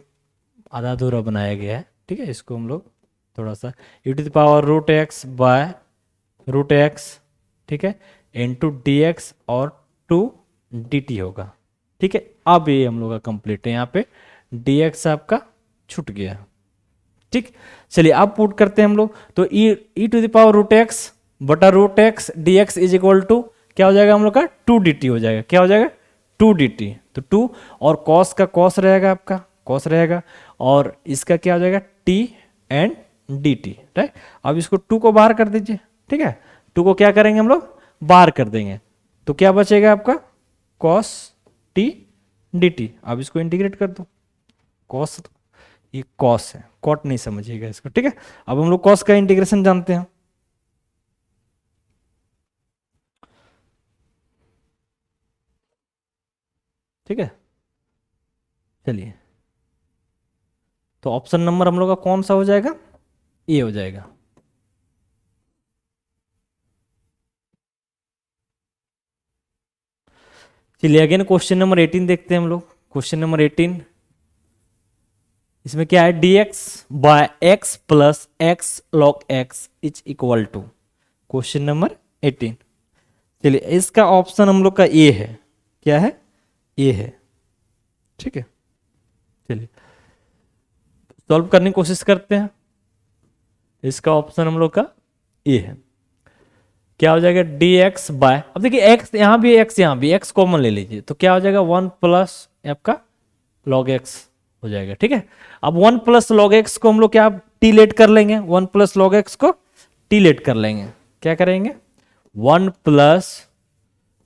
आधा अधूरा बनाया गया है, ठीक है। इसको हम लोग थोड़ा सा e to the power root x by root x, ठीक है, इंटू डी एक्स और 2dt होगा, ठीक है। अब ये हम लोग का कंप्लीट है, यहाँ पे dx आपका छूट गया, ठीक। चलिए अब पुट करते हैं हम लोग, तो ई to the power root x बटा root x D x is equal to क्या हो जाएगा हम लोग का 2dt हो जाएगा, क्या हो जाएगा 2dt, तो 2 और cos का cos रहेगा आपका cos रहेगा, और इसका क्या हो जाएगा t एंड dt, राइट। अब इसको 2 को बाहर कर दीजिए, ठीक है, 2 को क्या करेंगे हम लोग बाहर कर देंगे, तो क्या बचेगा आपका कॉस टी डी टी। अब इसको इंटीग्रेट कर दो, कॉस, ये कॉस है, कॉट नहीं समझिएगा इसको, ठीक है। अब हम लोग कॉस का इंटीग्रेशन जानते हैं, ठीक है। चलिए, तो ऑप्शन नंबर हम लोग का कौन सा हो जाएगा, ए हो जाएगा। चलिए अगेन क्वेश्चन नंबर 18 देखते हैं हम लोग। क्वेश्चन नंबर 18, इसमें क्या है, dx by x plus x log x is equal to, question number 18। चलिए इसका ऑप्शन हम लोग का ए है, क्या है, ए है, ठीक है। चलिए सॉल्व करने की कोशिश करते हैं। इसका ऑप्शन हम लोग का ए है, क्या हो जाएगा, dx बाय, अब देखिए x यहां भी x, यहां भी x कॉमन ले लीजिए, तो क्या हो जाएगा 1 प्लस आपका log x हो जाएगा, ठीक है। अब 1 प्लस log x को हम लोग क्या टी लेट कर लेंगे, 1 प्लस log x को टी लेट कर लेंगे, क्या करेंगे, 1 plus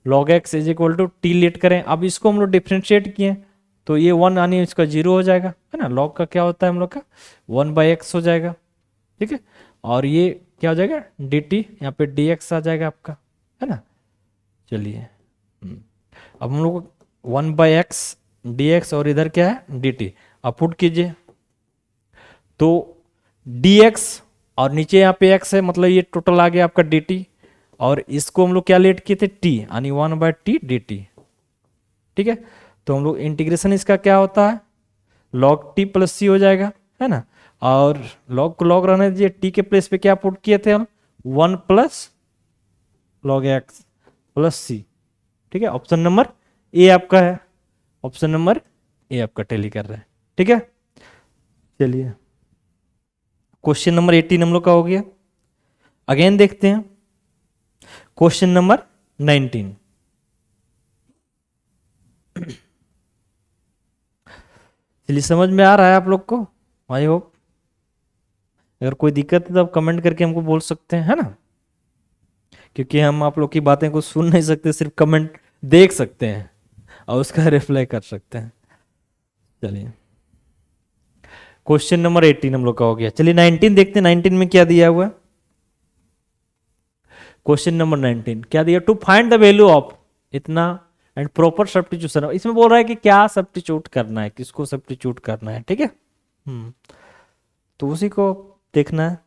log x is equal to T let करें। अब इसको हम लोग डिफ्रेंशिएट किए तो ये 1 आने इसका 0 हो जाएगा, है ना। log का क्या होता है हम लोग का 1/x हो जाएगा, ठीक है। और ये क्या हो जाएगा डी टी, यहाँ पे डी एक्स आ जाएगा आपका, है ना। चलिए अब हम लोग 1/x डी एक्स और इधर क्या है डी टी, अब पुट कीजिए तो डी एक्स और नीचे यहाँ पे x है, मतलब ये टोटल आ गया आपका डी टी, और इसको हम लोग क्या लेट किए थे टी, यानी 1/t डी टी, ठीक है। तो हम लोग इंटीग्रेशन इसका क्या होता है log t प्लस c हो जाएगा, है ना। और log को log रहने दीजिए, t के प्लेस पे क्या पुट किए थे हम 1 plus log x plus c, ठीक है। ऑप्शन नंबर ए आपका है, ऑप्शन नंबर ए आपका टैली कर रहा है, ठीक है। चलिए क्वेश्चन नंबर 18 हम लोग का हो गया। अगेन देखते हैं क्वेश्चन नंबर 19। चलिए समझ में आ रहा है आप लोग को, आई होप। अगर कोई दिक्कत है तो आप कमेंट करके हमको बोल सकते हैं, है ना, क्योंकि हम आप लोग की बातें को सुन नहीं सकते, सिर्फ कमेंट देख सकते हैं और उसका रिप्लाई कर सकते हैं। चलिए क्वेश्चन नंबर 18 हम लोग का हो गया। चलिए 19 देखते हैं, 19 में क्या दिया हुआ है। क्वेश्चन नंबर 19 क्या दिया, to find the value of इतना एंड प्रॉपर सब्स्टिट्यूशन। इसमें बोल रहा है कि क्या सब्स्टिट्यूट करना है, किसको सब्स्टिट्यूट करना है, ठीक है। तो उसी को देखना है,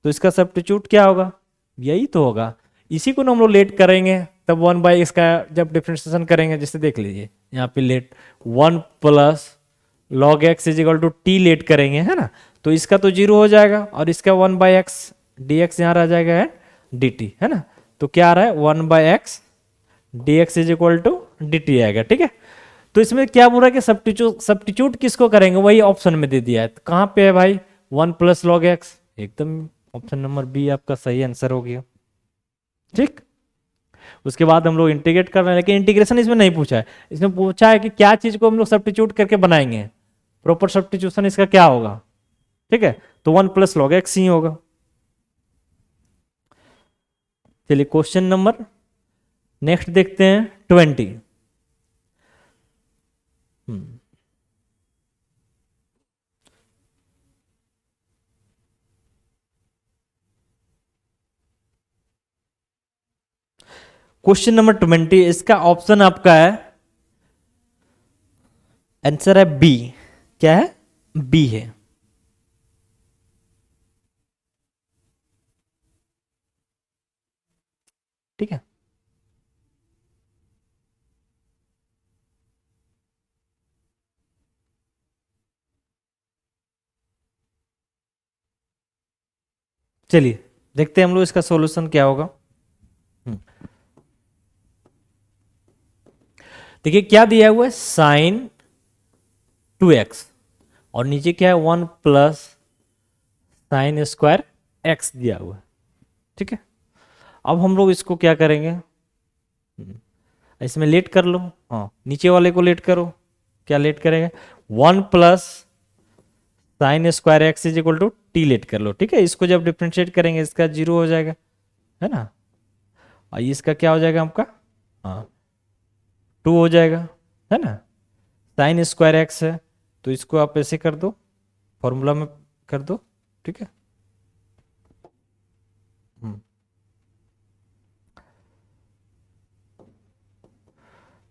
तो इसका सब्स्टिट्यूट क्या होगा, यही तो होगा, इसी को ना हम लोग लेट करेंगे, तब 1 इसका जब डिफरेंशिएशन करेंगे, जैसे देख लीजिए यहाँ पे let 1 plus log x is equal to T let करेंगे, है ना। तो इसका तो 0 हो जाएगा और इसका 1/x dx यहाँ रह जाएगा है dt, है ना। तो क्या आ रहा है 1/x dx is equal to dt आएगा, ठीक है। तो इसमें क्या बोल रहा है कि सब्स्टिट्यूट किसको करेंगे, वही ऑप्शन में दे दिया है। तो कहाँ पे है भाई 1 प्लस log x, एकदम ऑप्शन नंबर बी आपका सही आंसर हो गया, ठीक। उसके बाद हम लोग इंटीग्रेट कर रहे हैं, लेकिन इंटीग्रेशन इसमें नहीं पूछा है, इसमें पूछा है कि क्या चीज को हम लोग सब्स्टिट्यूट करके बनाएंगे, प्रॉपर सब्स्टिट्यूशन इसका क्या होगा, ठीक है। तो 1 प्लस log x ही होगा। चलिए क्वेश्चन नंबर नेक्स्ट देखते हैं 20। क्वेश्चन नंबर 20, इसका ऑप्शन आपका है, आंसर है बी, क्या है बी है, ठीक है। चलिए देखते हैं हम लोग इसका सॉल्यूशन क्या होगा। देखिए क्या दिया हुआ है साइन 2x और नीचे क्या है 1 प्लस साइन स्क्वायर x दिया हुआ है, ठीक है। अब हम लोग इसको क्या करेंगे, इसमें लेट कर लो, हाँ नीचे वाले को लेट करो, क्या लेट करेंगे 1 plus sine square x is equal to T let कर लो, ठीक है। इसको जब डिफ्रेंशिएट करेंगे इसका 0 हो जाएगा, है ना। और इसका क्या हो जाएगा आपका, हाँ 2 हो जाएगा, है ना। साइन स्क्वायर एक्स है तो इसको आप ऐसे कर दो, फॉर्मूला में कर दो, ठीक है।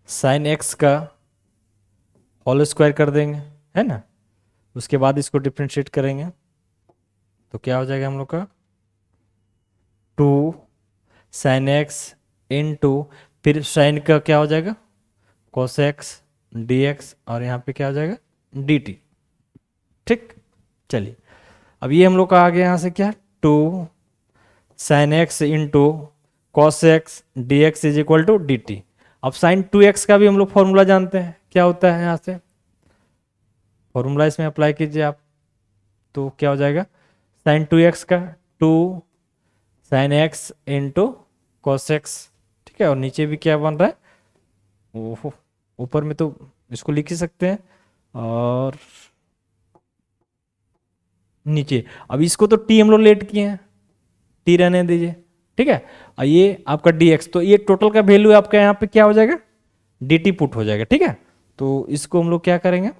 साइन एक्स का होल स्क्वायर कर देंगे, है ना। उसके बाद इसको डिफ्रेंशिएट करेंगे तो क्या हो जाएगा हम लोग का 2 साइन एक्स इन टू, फिर साइन का क्या हो जाएगा कॉस एक्स डी एक्स, और यहाँ पे क्या हो जाएगा डी टी, ठीक। चलिए अब ये हम लोग का आ गया यहाँ से क्या 2 sine x into cos x D x is equal to d t. अब साइन 2x का भी हम लोग फॉर्मूला जानते हैं, क्या होता है यहाँ से फॉर्मूला इसमें अप्लाई कीजिए आप, तो क्या हो जाएगा साइन 2x का 2 sine x into cos x, ठीक है। और नीचे भी क्या बन रहा है, ओहो ऊपर में तो इसको लिख ही सकते हैं, और नीचे अब इसको तो t हम लोग लेट किए हैं, t रहने दीजिए, ठीक है। और ये आपका dx, तो ये टोटल का वैल्यू आपका यहाँ पे क्या हो जाएगा dt पुट हो जाएगा, ठीक है। तो इसको हम लोग क्या करेंगे,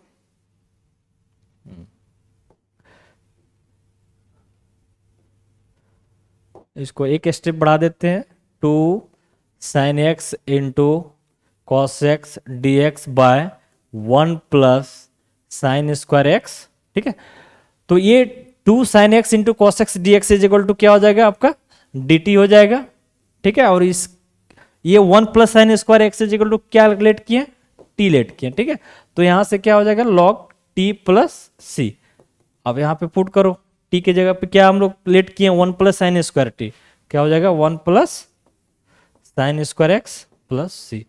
इसको एक स्टेप बढ़ा देते हैं, 2 sine x into cos x D x by 1 plus sine square x, ठीक है। तो ये 2 sine x into cos x D x is equal to क्या हो जाएगा आपका डी टी हो जाएगा, ठीक है। और इस ये 1 plus sine square x is equal to क्या लेट किए टी लेट किए, ठीक है। तो यहां से क्या हो जाएगा लॉग टी प्लस सी। अब यहाँ पे पुट करो, टी के जगह पे क्या हम लोग लेट किए 1 प्लस साइन स्क्वायर टी, क्या हो जाएगा 1 plus sine square x plus c.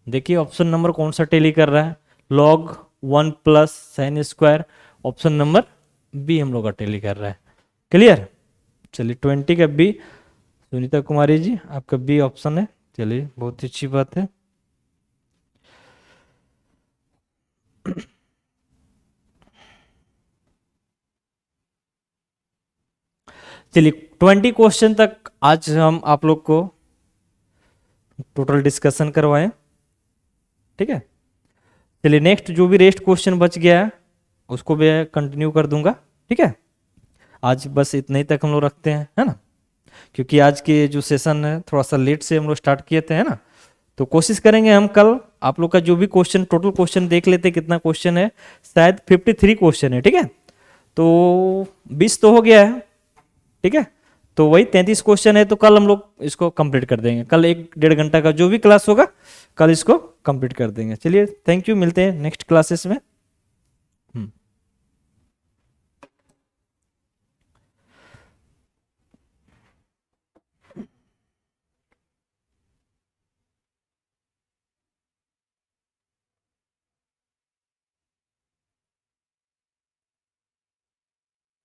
देखिए ऑप्शन नंबर कौन सा टेली कर रहा है, log 1 plus sine square, option number b हम लोग का टेली कर रहा है। क्लियर, चलिए 20 का बी, सुनीता कुमारी जी आपका बी ऑप्शन है, चलिए बहुत ही अच्छी बात है। चलिए 20 क्वेश्चन तक आज हम आप लोग को टोटल डिस्कशन करवाएं, ठीक है। चलिए नेक्स्ट जो भी रेस्ट क्वेश्चन बच गया है उसको भी कंटिन्यू कर दूंगा, ठीक है। आज बस इतने ही तक हम लोग रखते हैं, है ना, क्योंकि आज के जो सेशन है थोड़ा सा लेट से हम लोग स्टार्ट किए थे, है ना। तो कोशिश करेंगे हम कल आप लोग का जो भी क्वेश्चन, टोटल क्वेश्चन देख लेते हैं कितना क्वेश्चन है, शायद 53 क्वेश्चन है, ठीक है। तो 20 तो हो गया है, ठीक है। तो वही 33 क्वेश्चन है, तो कल हम लोग इसको कंप्लीट कर देंगे, कल 1-1.5 घंटा का जो भी क्लास होगा कल इसको कंप्लीट कर देंगे। चलिए थैंक यू, मिलते हैं नेक्स्ट क्लासेस में।